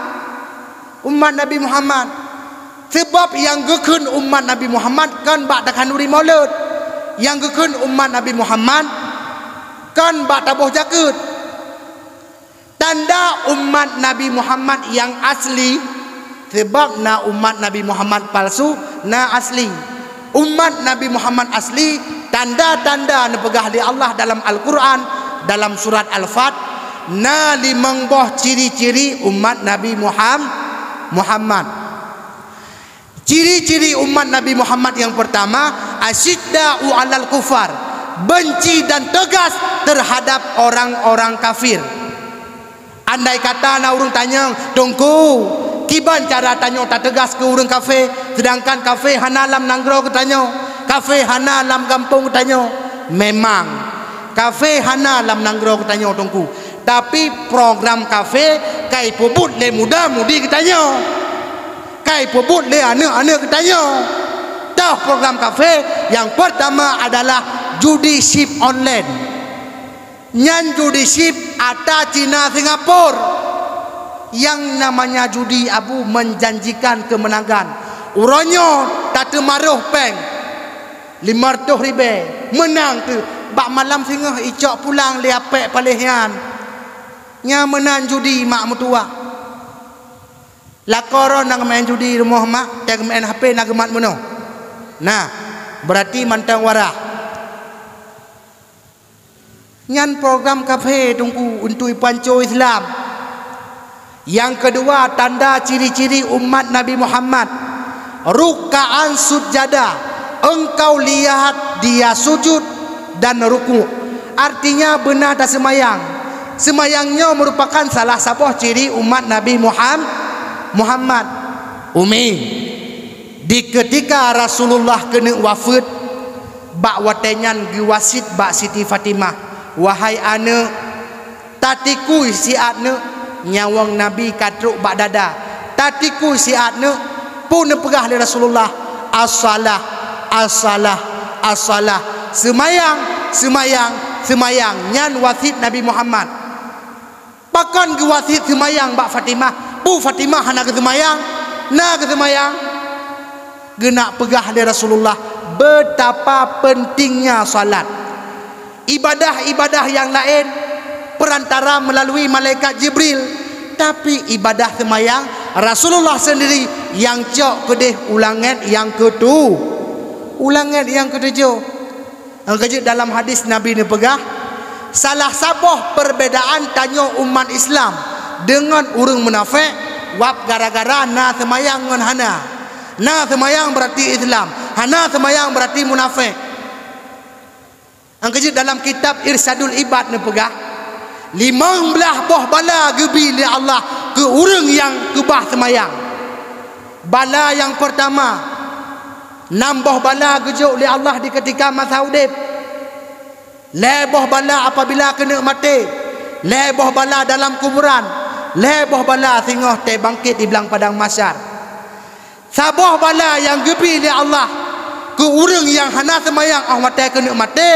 S1: Sebab yang gekun umat Nabi Muhammad kan bak takanuri maulud. Yang gekun umat Nabi Muhammad kan bak tabuh jakut. Tanda umat Nabi Muhammad yang asli, sebab na umat Nabi Muhammad palsu, na asli. Umat Nabi Muhammad asli, tanda-tanda na pegah di Allah dalam Al-Quran, dalam surat Al-Fat, na limang boh ciri-ciri umat Nabi Muhammad. Ciri-ciri umat Nabi Muhammad yang pertama, asyidda'u 'alal kufar, benci dan tegas terhadap orang-orang kafir. Andai kata na urang tanya, "Tungku, kiban cara tanya tak tegas ke urang kafe, sedangkan kafe hana lam nanggro ke tanya, kafe hana lam kampung ke tanya." Memang kafe hana lam nanggro ke tanya tungku. Tapi program kafe kai pebut le muda-mudi ke tanya. Kai pebut le anak-anak ke tanya. Dah program kafe yang pertama adalah judiship online. Nyan judiship ada Cina Singapura. Yang namanya judi abu menjanjikan kemenangan. Uronyo tak maruh peng 500 ribu menang tu bak malam singah icok pulang liapek palihan. Nya menang judi mak mutua. Lakoro nang main judi rumah mak teg main HP nak gemat meno. Nah, berarti mantang warah. Nyan program kafe tunggu untuk panco Islam. Yang kedua, tanda ciri-ciri umat Nabi Muhammad, ruka'an sujada. Engkau lihat dia sujud dan ruku. Artinya benar tak semayang. Semayangnya merupakan salah satu ciri umat Nabi Muhammad. Umi, di ketika Rasulullah kena wafat, bak watenyan giwasit bak Siti Fatimah, wahai ane, tatiku si ane nyawang Nabi katruk bak dada, tatiku si ane pun pegah li Rasulullah, as-salah as-salah as-salah, semayang nyan wasit Nabi Muhammad. Pakan ke wasit semayang bak Fatimah, bu Fatimah hana ke semayang, na ke semayang, genak pegah li Rasulullah betapa pentingnya salat. Ibadah-ibadah yang lain perantara melalui malaikat Jibril, tapi ibadah semayang Rasulullah sendiri yang cok kedih ulangan yang ketujuh. Angkajut dalam hadis Nabi ni pegah, salah sabah perbedaan tanya umat Islam dengan orang munafik wap gara-gara na semayang ngan hana. Na semayang berarti Islam, hana semayang berarti munafik. Angkejut dalam kitab Irsadul Ibad ni pegah 15 boh bala gebi li Allah ke orang yang kebah semayang. Bala yang pertama, 6 boh bala gejuk li Allah di ketika masa udip. Leboh bala apabila kena mati, leboh bala dalam kuburan, leboh bala sehingga te bangkit di belang padang mahsyar. Saboh bala yang gebi li Allah ke orang yang hana semayang mati kena mati,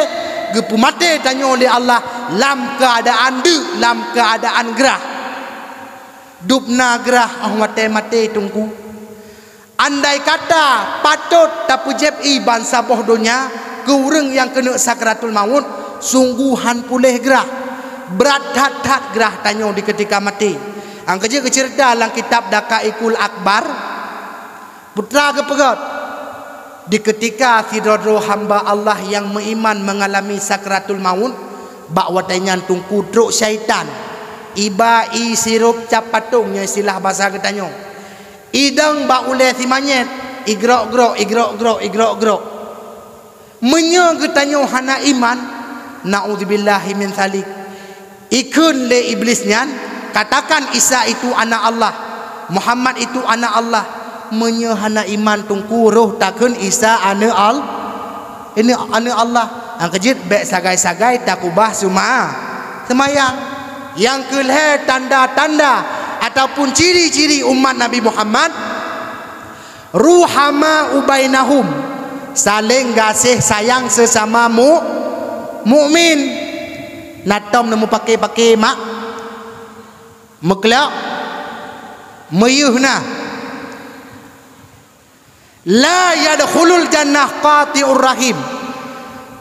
S1: gepu mati tanya oleh Allah lam keadaan lam keadaan gerah. Dupna gerah mati tunggu. Andai kata patut tapujeb iban saboh dunia ke orang yang kena sakratul maut, sungguhan pulih gerah, berat hat gerah tanya di ketika mati. Angkerja kecerita dalam kitab Dakaikul Akbar, putra kepegat di ketika sidrodro hamba Allah yang beriman mengalami sakratul maut, bak watanyan tungku truk syaitan iba i sirup cap patung yang istilah bahasa ketanya idang bak uleh si manyet igrok menyo ketanya hana iman, na'udzubillahi min salik, ikun le iblisnya katakan Isa itu anak Allah, Muhammad itu anak Allah, menyehana iman tungku roh takun Isa anak Allah, ini anak Allah. Ang kejit bek sagai-sagai takubah semayang. Yang kelih tanda-tanda ataupun ciri-ciri umat Nabi Muhammad, ruhama ubainahum, saling kasih sayang sesama mukmin. Natom nemu pakai mak meklak meyuhna. La yadkhulul jannah qati'ur rahim,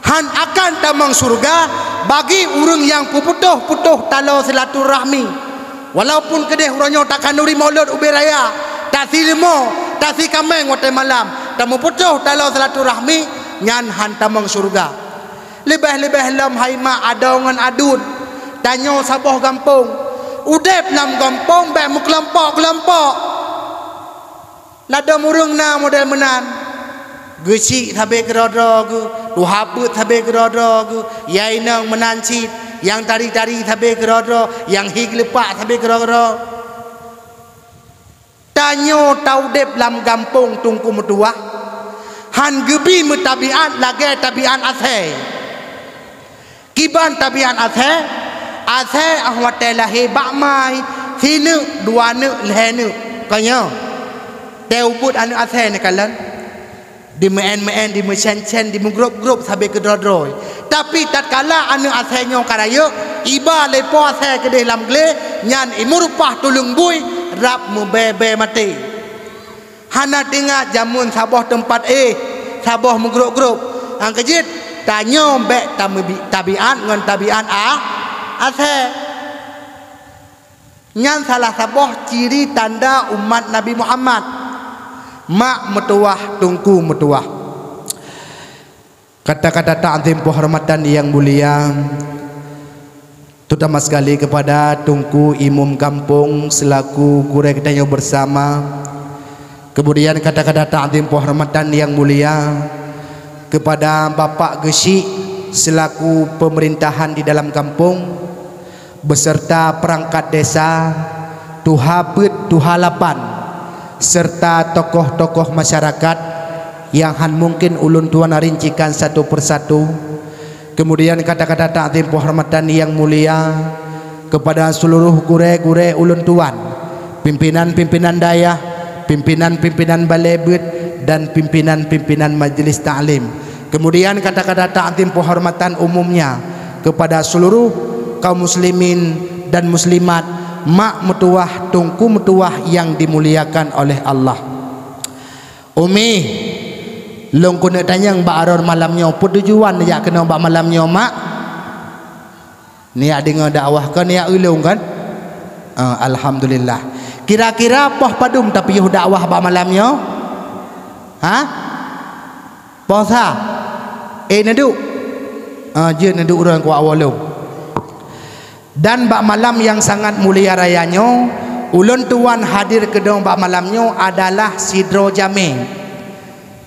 S1: han akan tamang surga bagi orang yang putuh talo silaturahmi. Walaupun kedeh orangnya takkan nuri maulud ubi raya, tak silimo, tak si kameng waktu malam, tamu putuh talo silaturahmi, nyan han tamang surga. Lebih-lebih lam haima adongan adun, tanyo saboh gampung, udep lam gampung, bek mukelompok. Lada murung na model menan geci sabe gerodro gu tuhaput sabe gerodro gu yai nang menancit yang tari-tari sabe gerodro yang higlepak sabe gerodro tanyo taudep lam gampung tungku metuah han gebi metabiat lage tabian ashe kiban tabian ashe ahwate lahe bakmai sinu dua nu lehenu kanya teubut anu ashe ne kalan di men di mencen di grup sampai ke drodroy. Tapi tatkala anu ashe nyo karaya iba lepo ashe ke dalam gle nyan imurupah tulung bui rap mubebe mati. Hana dengar jamun saboh tempat saboh grup ang kejit tanyo bek tabiat ngan tabiat ashe. Nyan salah saboh ciri tanda umat Nabi Muhammad, mak metuah tungku metuah. Kata-kata ta'zim penghormatan yang mulia terutama sekali kepada tungku imam kampung selaku gurau kita bersama. Kemudian kata-kata ta'zim penghormatan yang mulia kepada Bapak Gesi selaku pemerintahan di dalam kampung beserta perangkat desa, tuhapet, tuhalapan, serta tokoh-tokoh masyarakat yang mungkin ulun tuan rincikan satu persatu. Kemudian kata-kata ta'zim penghormatan yang mulia kepada seluruh gure-gure ulun tuan, pimpinan-pimpinan dayah, pimpinan-pimpinan balebut dan pimpinan-pimpinan majelis ta'lim. Kemudian kata-kata ta'zim penghormatan umumnya kepada seluruh kaum muslimin dan muslimat, mak metuah tungku metuah yang dimuliakan oleh Allah. Umi long kuna tanya mbak aror malamnya apa tujuan ya kena mbak malamnya mak niat dengar dakwah kan niat ulung kan. Alhamdulillah. Kira-kira poh padum tapi yuh dakwah mbak malamnya posa nadu je nadu orang ku awalung Dan bak malam yang sangat mulia rayanya, ulun tuan hadir ke dalam bak malamnya adalah sidro jami.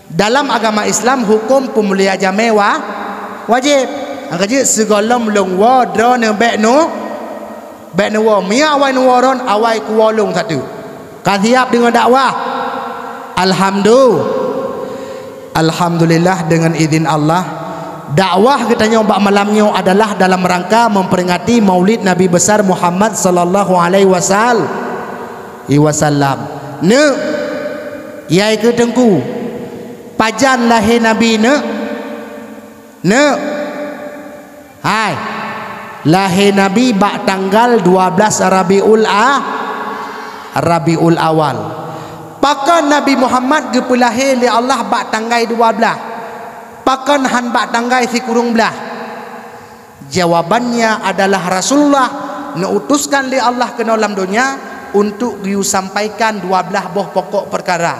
S1: Dalam agama Islam hukum pemulia jami wajib. Angkaje segala melungwa dra ne bek no wa mia awai no waron awai ku walung satu. Kan siap dengan dakwah? Alhamdulillah dengan izin Allah. Dakwah katanya bak malamnya adalah dalam rangka memperingati Maulid Nabi besar Muhammad sallallahu alaihi wasallam. Ne yai ke tengku pajan lahir Nabi ne hai lahir Nabi bak tanggal 12 Rabiul Awal. Pakan Nabi Muhammad gepelahir li Allah bak tanggal 12. Pakan han bak tanggal si kurung belah. Jawabannya adalah Rasulullah neutuskan li Allah ke dalam dunia untuk diu sampaikan 12 boh pokok perkara.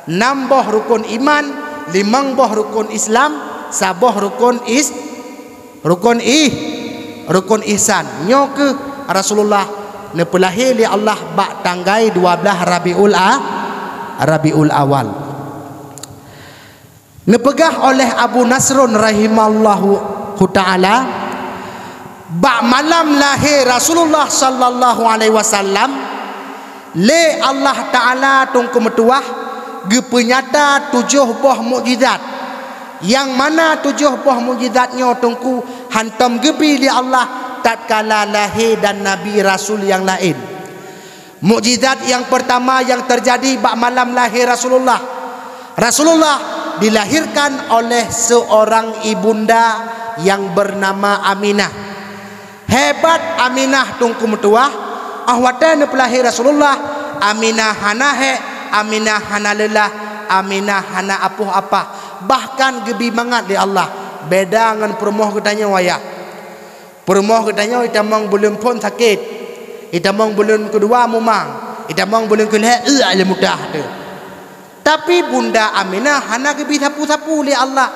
S1: 6 boh rukun iman, 5 boh rukun Islam, 1 boh rukun ihsan. Nyo ke Rasulullah nepelahir li Allah bak tanggai 12 Rabiul Awal. Nepegah oleh Abu Nasrun rahimallahu taala bak malam lahir Rasulullah sallallahu alaihi wasallam le Allah taala tungku metuah gepenyata 7 buah mukjizat, yang mana 7 buah mukjizatnya tungku hantam gebi li Allah tatkala lahir dan nabi rasul yang lain. Mukjizat yang pertama yang terjadi bak malam lahir Rasulullah dilahirkan oleh seorang ibunda yang bernama Aminah. Hebat Aminah tungku metuah ahwatan pelahir Rasulullah. Aminah hanahe, Aminah hana lelah, Aminah hana apuh apa, bahkan gebi mangat di Allah. Beda dengan perumoh katanya waya. Perumoh katanya itamang belum pun sakit, itamang belum kedua mumang, itamang belum keleh le mudah tu. Tapi bunda Aminah hana gebi sapu-sapu li Allah.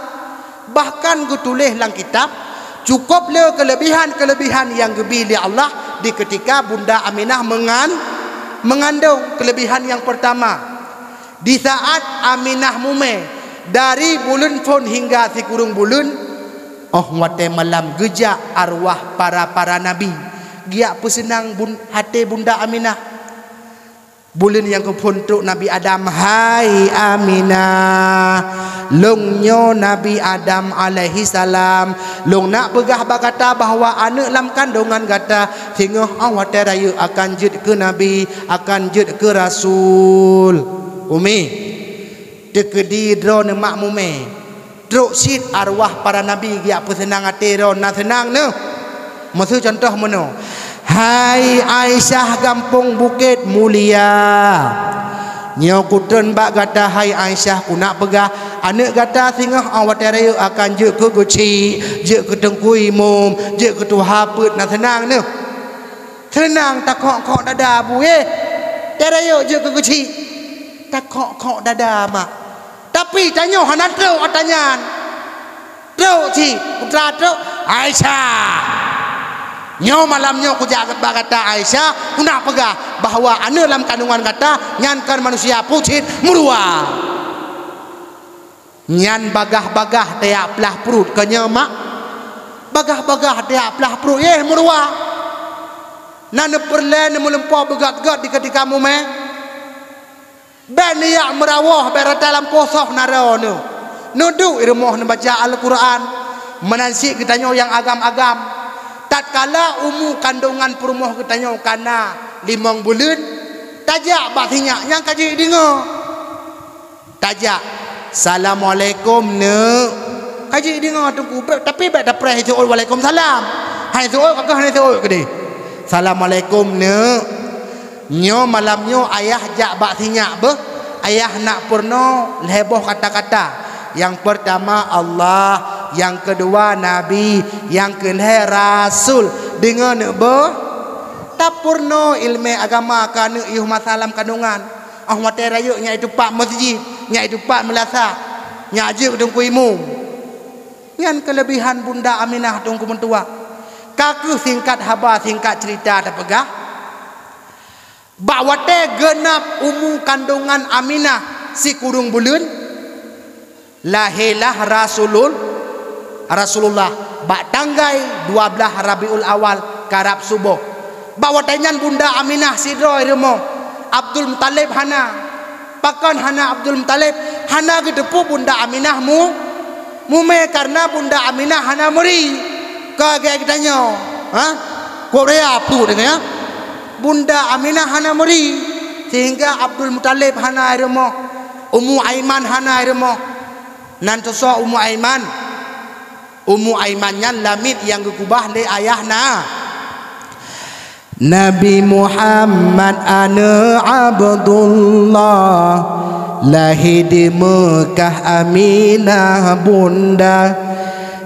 S1: Bahkan gutulis dalam kitab cukup le kelebihan yang gebi li Allah di ketika bunda Aminah mengandung. Kelebihan yang pertama, di saat Aminah mume dari bulan pun hingga si kurung bulan, wate malam gejak arwah para nabi dia pesenang hati bunda Aminah. Bulan yang kepuntuk Nabi Adam, hai Aminah, longnyo Nabi Adam alaihi salam, long nak pegah berkata bahawa anak lam kandungan kata sehingga awak raya akan jud ke Nabi, akan jud ke Rasul. Umi dekedi drone mak mume truk sit arwah para nabi dia pesenang hati ron na senang ne. Maksud contoh mono, hai Aisyah Kampung Bukit Mulia, nyo kutun bak kata hai Aisyah ku nak pegah anak kata singah awak raya akan je ke guci, je ke tengku imum, je ke tu haput nak senang ne. Senang tak kok dada bu raya je ke guci. Tak kok dada mak. Tapi tanya hanan truk atanyan. Truk ci putra truk Aisyah. Nyo malamnya ku jagat kata Aisyah ku nak pegah bahawa ane dalam kandungan kata nyankan manusia pucit murua. Nyan bagah-bagah teak pelah perut kenya mak. Bagah-bagah teak pelah perut murua. Nana perlen melempau begat-gat di ketika mume. Ben liak merawah berat dalam posoh narano. Nuduk irmoh membaca Al-Quran. Menasik kitanya yang agam-agam. Tatkala kandungan perumoh kitanya kana 5 bulan, tajak batinya yang kaji dengar. Tajak Assalamualaikum ne. Kaji dengar tunggu tapi baik dah preh itu Waalaikumsalam. Hai tu kakak hai tu kedi. Assalamualaikum ne. Nyo malamnyo ayah jak batinya ayah nak purno leboh kata-kata. Yang pertama Allah, yang kedua Nabi, yang ketiga Rasul. Dengan tak purno ilmu agama kan iu masalam kandungan. Mate rayu nya itu pak masjid, nya itu pak melasa, nya aje dengku imum. Yang kelebihan bunda Aminah dengku mentua. kaku singkat haba singkat cerita tak pegah. Bakwate genap umur kandungan Aminah si kurung bulan, lahirlah Rasulullah bak tanggai 12 Rabiul Awal karab subuh. Bakwate nyan bunda Aminah sidroi remo Abdul Muttalib hana pakan hana Abdul Muttalib hana gedepu bunda Aminah mume karena bunda Aminah hana meri kagak kitanya Korea tu dengan bunda Aminah hana meri sehingga Abdul Muttalib hana irmo Ummu Aiman hana irmo nan so Ummu Aiman nyan lamit yang gugubah le ayahna Nabi Muhammad ana Abdullah lahir di Mekah Aminah bunda.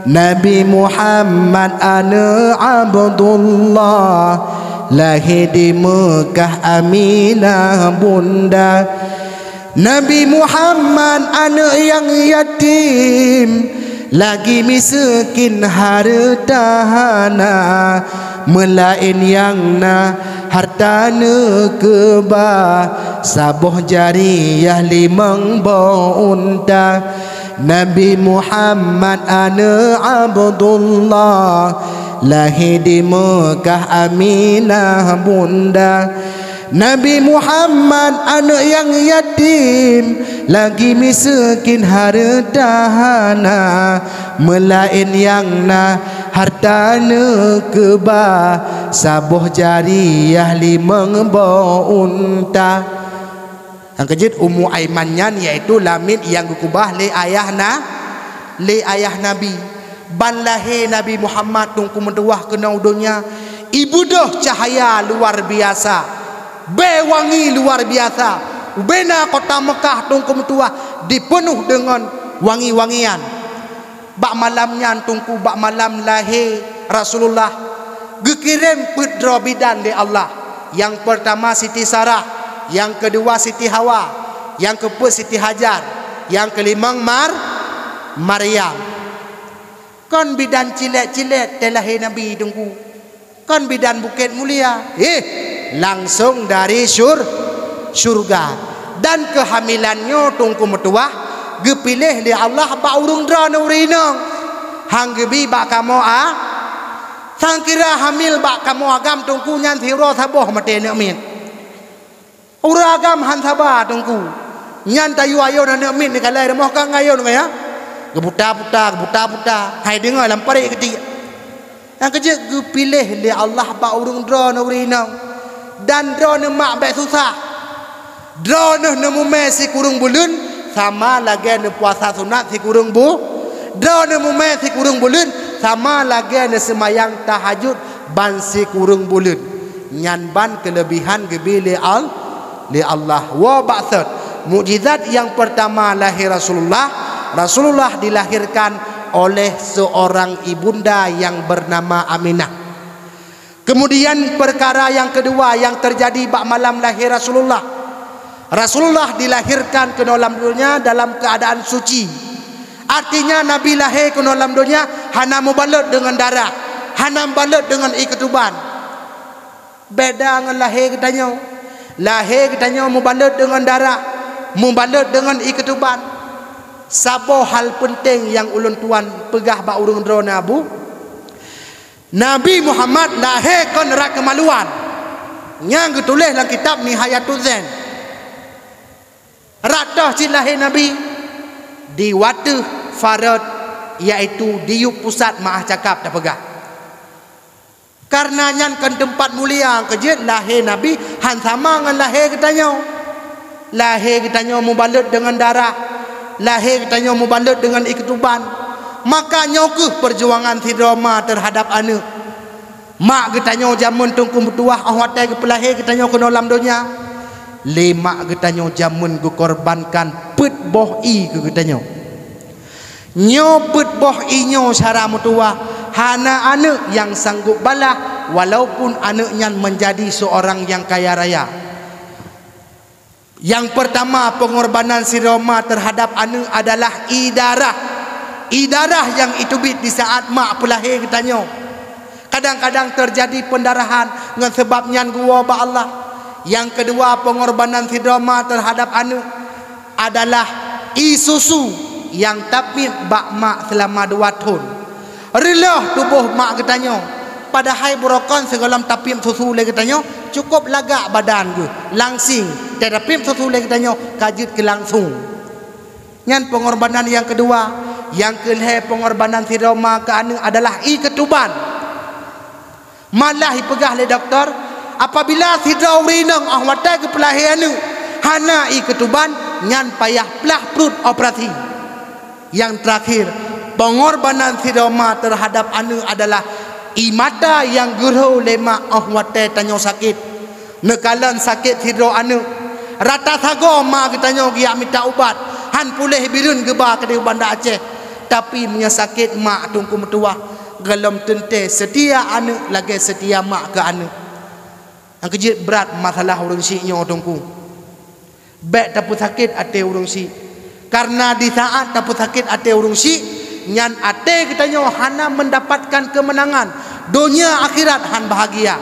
S1: Nabi Muhammad ana Abdullah lahir di Mekah Aminah bunda. Nabi Muhammad anak yang yatim lagi miskin hartana melain yang na hartana kebah sabuh jariyah limang unta. Nabi Muhammad ana Abdullah lahir di Mekah Aminah bunda. Nabi Muhammad anak yang yatim lagi miskin hartana melain yang na hartana kebah sabuh jariyah limang unta. Yang kejut Ummu Aiman nyan yaitu lamit yang gugubah le ayah Nabi ban lahir Nabi Muhammad tungku menduah kena dunia ibu dah cahaya luar biasa bewangi luar biasa ubena kota Mekah tungku menduah dipenuh dengan wangi-wangian. Bak malamnya tungku bak malam lahir Rasulullah gekirim putra bidan di Allah. Yang pertama Siti Sarah, yang kedua Siti Hawa, yang keempat Siti Hajar, yang kelima Maryam. Kon bidan cilet-cilet lahir Nabi tungku. Kon bidan Bukit Mulia. Langsung dari surga. Dan kehamilannya tungku metuah gepilih di Allah ba urung drana urinang. Hang gebi ba kamo sang kira hamil ba kamo agam tungku nyan thiro saboh mate ne min. Uragam han sabah tungku nyan tayu ayo na ne min ni kalai remoh kang ayo ngaya gebuta hai dengar lampari ketiga yang kerja gepilih li Allah ba urung drana urinang dan drana mak baik susah drana nemu si kurung bulun sama lagi ne puasa sunat si kurung drana nemu si kurung bulun sama lagi ne semayang tahajud ban si kurung bulun nyan ban kelebihan gebili li Allah wa ba'tsat mukjizat yang pertama lahir Rasulullah dilahirkan oleh seorang ibunda yang bernama Aminah. Kemudian perkara yang kedua yang terjadi bak malam lahir Rasulullah dilahirkan ke dalam dunia dalam keadaan suci. Artinya Nabi lahir ke dalam dunia hana mubalut dengan darah, hana mubalut dengan iketuban. Beda dengan lahir katanya. Lahir katanya mubalut dengan darah, mubalut dengan iketuban. Sabo hal penting yang ulun tuan pegah ba urung drona bu. Nabi Muhammad lahir kon rak kemaluan. Yang ditulis dalam kitab Nihayatul Zain. Ratah cin lahir Nabi di Watu Farad iaitu di pusat maah cakap dah pegah. Karena nyan kan tempat mulia kejut lahir Nabi han sama dengan lahir katanya. Lahir katanya mubalut dengan darah. Lahir katanya mubalut dengan iketuban. Maka nyokuh perjuangan Tidrama terhadap anak. Mak katanya jamun tungku bertuah ahwatai ke pelahir katanya ke dalam dunia. Lemak katanya jamun ku korbankan pet boh i ke katanya. Nyo pet boh i nyo syara mutuah. Hana anak yang sanggup balah walaupun anaknya menjadi seorang yang kaya raya. Yang pertama pengorbanan si Roma terhadap anak adalah idarah yang itu bit di saat mak pelahir katanya. Kadang-kadang terjadi pendarahan dengan sebabnya gua ba Allah. Yang kedua, pengorbanan sidroma terhadap anak adalah susu yang tapi bak mak selama 2 tahun. Relah tubuh mak katanya. Padahal burokon segalam tapim susu lagi katanya cukup lagak badan ke langsing. Tapi susu lagi katanya kajit ke langsung. Yang pengorbanan yang kedua, yang kelih pengorbanan sidroma ke anak adalah ketuban. Malah dipegah oleh doktor, apabila sidra urinang ahwatai ke pelahian hana ketuban nyan payah pelah perut operasi. Yang terakhir, pengorbanan sidroma terhadap anu adalah mata yang guru lema ahwatai tanya sakit. Nekalan sakit sidro anu rata sago ma katanya dia minta ubat han pulih birun geba ke Banda Aceh, tapi punya sakit mak tungku metua galam tente setia anu lagi setia mak ke anu. Yang kejit berat masalah urang siknya tungku. Baik tapi sakit ate urang si. Karena di saat tapi sakit ate urang si, nyan ate katanya hana mendapatkan kemenangan dunia akhirat han bahagia.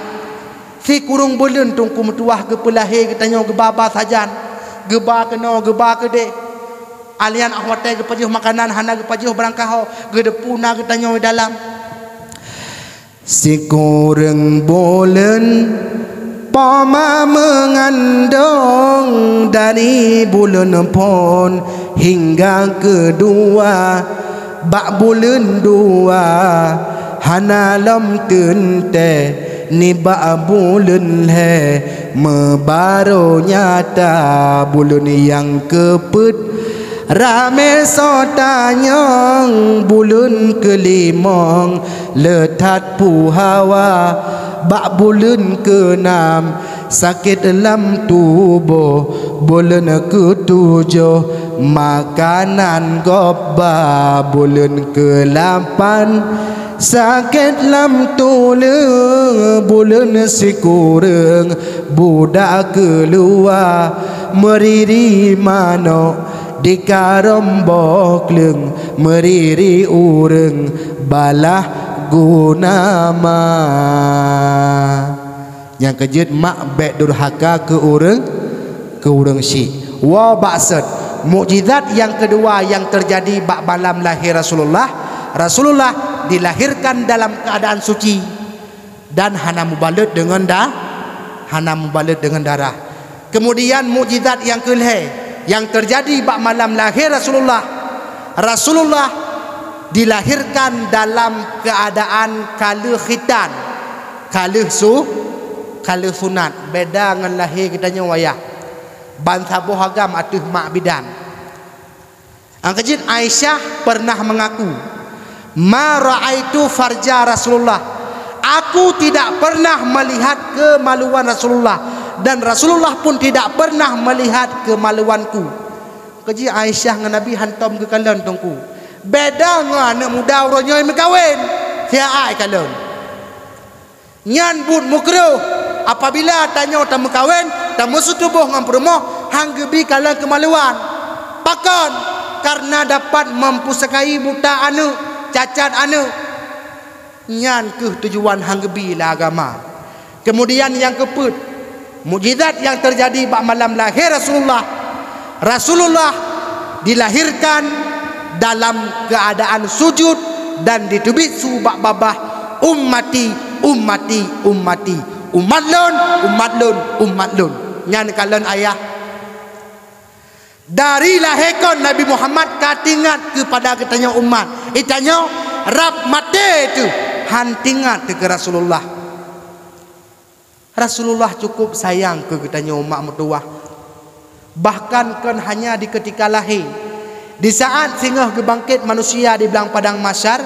S1: Si kurung bulan tungku metuah ke pelahi katanya gebaba sajan. Geba kena geba ke dek. Alian ahwate ke pajuh makanan hana ke pajuh berangkah gedepuna katanya dalam. Si kurung bulan pama mengandung dari bulan pon hingga kedua bak bulan 2 hana lam tente ni bak bulan he mebaru nyata bulan yang keput rame sotanyong bulan kelimong letat puhawa bak bulan ke-6 sakit dalam tubuh bulan ke-7 makanan goba bulan ke-8 sakit lam tulang bulan sikureng budak keluar meriri mano dikarombok leng meriri ureng balah gunama. Yang kejut mak bek durhaka ke urang si. Wa ba'sad mukjizat yang kedua yang terjadi bak malam lahir Rasulullah. Rasulullah dilahirkan dalam keadaan suci dan hana mubalut dengan darah. Kemudian mukjizat yang kelih yang terjadi bak malam lahir Rasulullah. Rasulullah dilahirkan dalam keadaan kala khitan, kala sunat. Beda dengan lahir kita wayah ban sabuh agam atuh mak bidan. Angkajin Aisyah pernah mengaku, ma ra'aitu farja Rasulullah, aku tidak pernah melihat kemaluan Rasulullah dan Rasulullah pun tidak pernah melihat kemaluanku. Kaji Aisyah dengan Nabi hantam ke kalian tungku. Beda dengan anak muda orangnya yang berkahwin. Siapa kalian? Nyan but mukruh. Apabila tanya tak berkahwin, tak musuh tubuh dengan perumah, hanggebi kalian kemaluan. Pakan karena dapat mempusakai buta anu, cacat anu. Nyan ke tujuan hanggebi lah agama. Kemudian yang keput, mukjizat yang terjadi bak malam lahir Rasulullah. Rasulullah dilahirkan dalam keadaan sujud dan ditubik subak babah ummati ummati ummati umat lun umat lun umat lun. Nyan kalian ayah dari lahirkan Nabi Muhammad katingat kepada katanya umat itanya rab mate itu hantingat ke Rasulullah. Rasulullah cukup sayang ke katanya umat mertua, bahkan kan hanya di ketika lahir. Di saat singgah gebangkit manusia di belang padang mahsyar,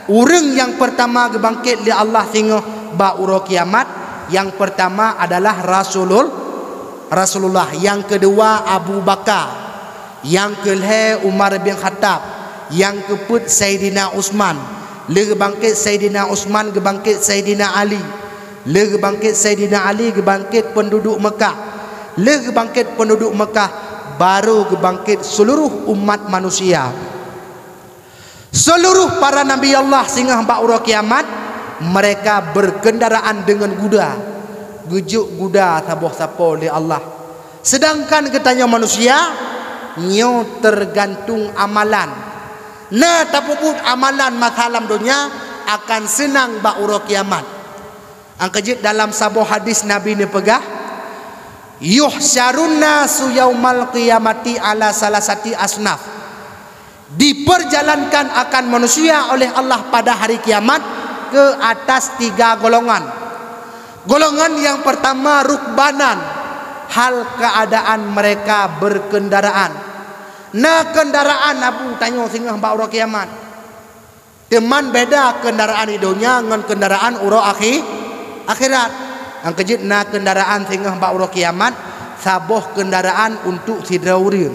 S1: orang yang pertama gebangkit di Allah singgah ba uro kiamat. Yang pertama adalah Rasulullah, yang kedua Abu Bakar, yang kelih Umar bin Khattab, yang keput Sayyidina Utsman. Le gebangkit Sayyidina Utsman gebangkit Sayyidina Ali. Le gebangkit Sayyidina Ali gebangkit penduduk Mekah. Le gebangkit penduduk Mekah baru gebangkit seluruh umat manusia. Seluruh para nabi Allah singgah bak uro kiamat mereka berkendaraan dengan kuda. Gejuk kuda saboh-sapo oleh Allah. Sedangkan katanya manusia nyo tergantung amalan. Nah tapuput amalan masalam dunia akan senang ba'ura kiamat. Angkajit dalam sabuh hadis Nabi ni pegah, yuhsyarun nasu yaumal qiyamati ala salasati asnaf. Diperjalankan akan manusia oleh Allah pada hari kiamat ke atas 3 golongan. Golongan yang pertama rukbanan, hal keadaan mereka berkendaraan. Nah kendaraan Abu tanya singgah ba'ura kiamat. Teman beda kendaraan di dunia dengan kendaraan ura akhirat. Ang kejit na kendaraan singgah ba'ura kiamat saboh kendaraan untuk sidra urang.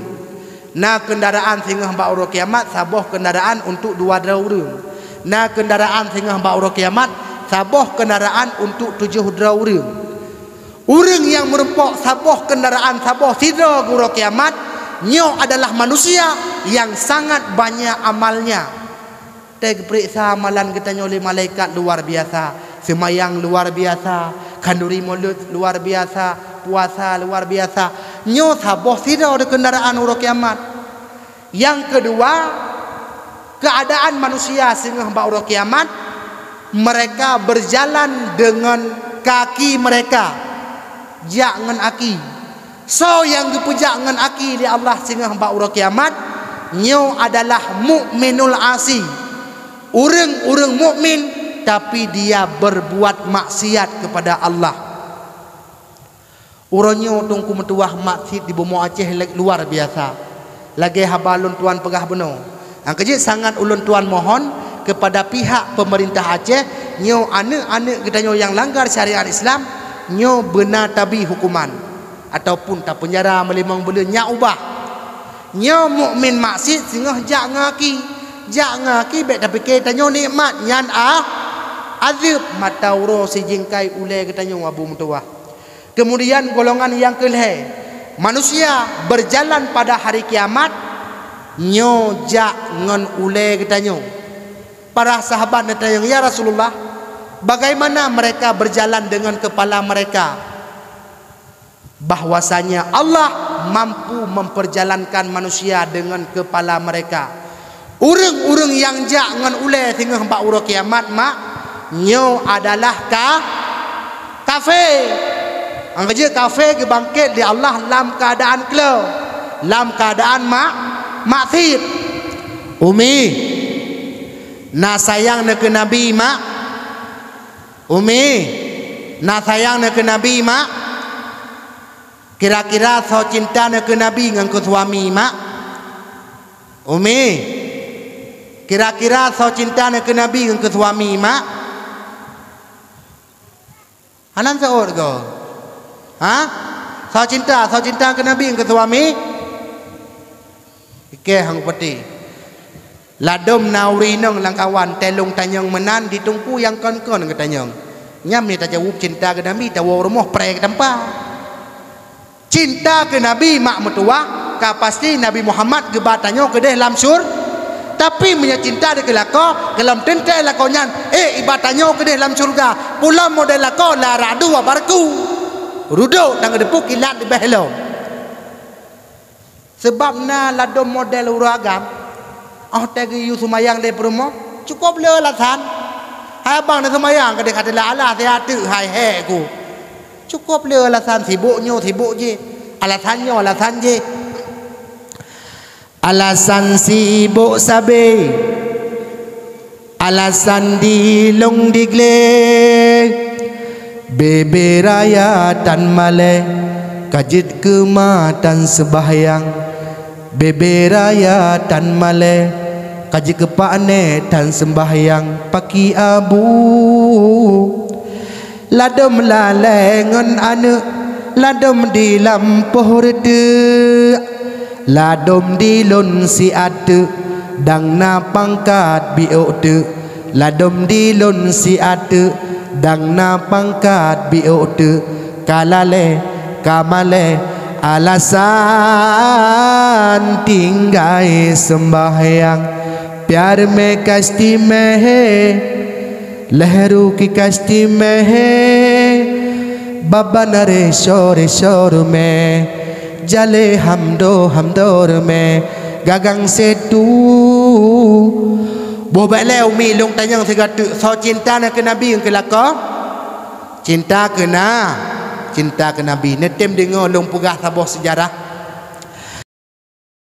S1: Na kendaraan singgah ba'ura kiamat saboh kendaraan untuk 2 urang. Na kendaraan singgah ba'ura kiamat saboh kendaraan untuk 7 urang. Urang yang merempok saboh kendaraan saboh sidra gura kiamat, nyo adalah manusia yang sangat banyak amalnya. Teg periksa amalan kita oleh malaikat luar biasa, semayang luar biasa, kanduri mulut luar biasa, puasa luar biasa. Nyo saboh tidak ada kendaraan urang kiamat. Yang kedua, keadaan manusia sehingga ba'ura kiamat, mereka berjalan dengan kaki mereka, jangan aki. So yang dipujak dengan aki di Allah sehingga ba'ura kiamat, nyo adalah mukminul asi. Orang mukmin tapi dia berbuat maksiat kepada Allah. Orangnya tungku metuah maksiat di Bomo Aceh luar biasa. Lagi habalun tuan pegah beno. Angkajit sangat ulun tuan mohon kepada pihak pemerintah Aceh, nyo anak-anak kita nyo yang langgar syariat Islam, nyo benar tabi hukuman ataupun tak penjara melimang bulan nya ubah. Nyo mukmin maksiat sehingga jak ngaki. Jak ngaki bet tapi kita nyo nikmat nyan azab mata uro si jingkai ule kita nyo abu mutuah. Kemudian golongan yang kelih, manusia berjalan pada hari kiamat nyo jak ngan ule kita nyo. Para sahabat bertanya, ya Rasulullah, bagaimana mereka berjalan dengan kepala mereka? Bahwasanya Allah mampu memperjalankan manusia dengan kepala mereka. Urang-urang yang jangan uleh tinggal ba'ura kiamat mak nyo adalah kafe. Angkaje kafe ke bangkit di Allah dalam keadaan kelo, dalam keadaan maksiat. Umi na sayang nak ke Nabi mak. Umi na sayang nak ke Nabi mak. Kira-kira so cinta nak ke Nabi dengan ke suami mak. Umi kira-kira so cinta nak ke Nabi dengan ke suami mak. Hanan seor go. Ha? So cinta ke Nabi dengan ke suami. Ike hang peti. Ladom nauri nong langkawan telung tanyang menan ditungku yang kon-kon ke tanyang. Nyam ni tak jawab cinta ke Nabi tak wau rumah pre ke tempat. Cinta ke Nabi mak metua ka pasti Nabi Muhammad ke batanyo ke deh lam sur. Tapi punya cinta dia kelako dalam tentai lakonyan ibatanyo ke deh lam surga. Pula model lako la radu barku. Rudo nang depuk kilat di behlo. Sebabna ladom model uragam. Tegi yu sumayang de promo cukup le latan. Hai bang de sumayang ke de kata la ala dia tu hai he ku. Cukup le latan sibuk je. Alasan je. Alasan sibuk sabe, alasan dilung digle, bebe raya tan male, kajit kematan sebahyang, bebe raya tan male, kajit kepane tan sembahyang, paki abu, ladom lalengan ane, ladom di lampuh rede. Ladom di lon si ate dang na pangkat biote. Ladom di lon si ate dang na pangkat biote. Kalale kamale alasan tinggai sembahyang. Pyar me kasti mehe लहरू की कश्ती में है बाबा नरे शोर शोर में जले हम दौर में gagang setu bo baleu mi long tanyang segatu so cinta nak ke nabi ke laka cinta ke nabi netem dengar long pegah sabah sejarah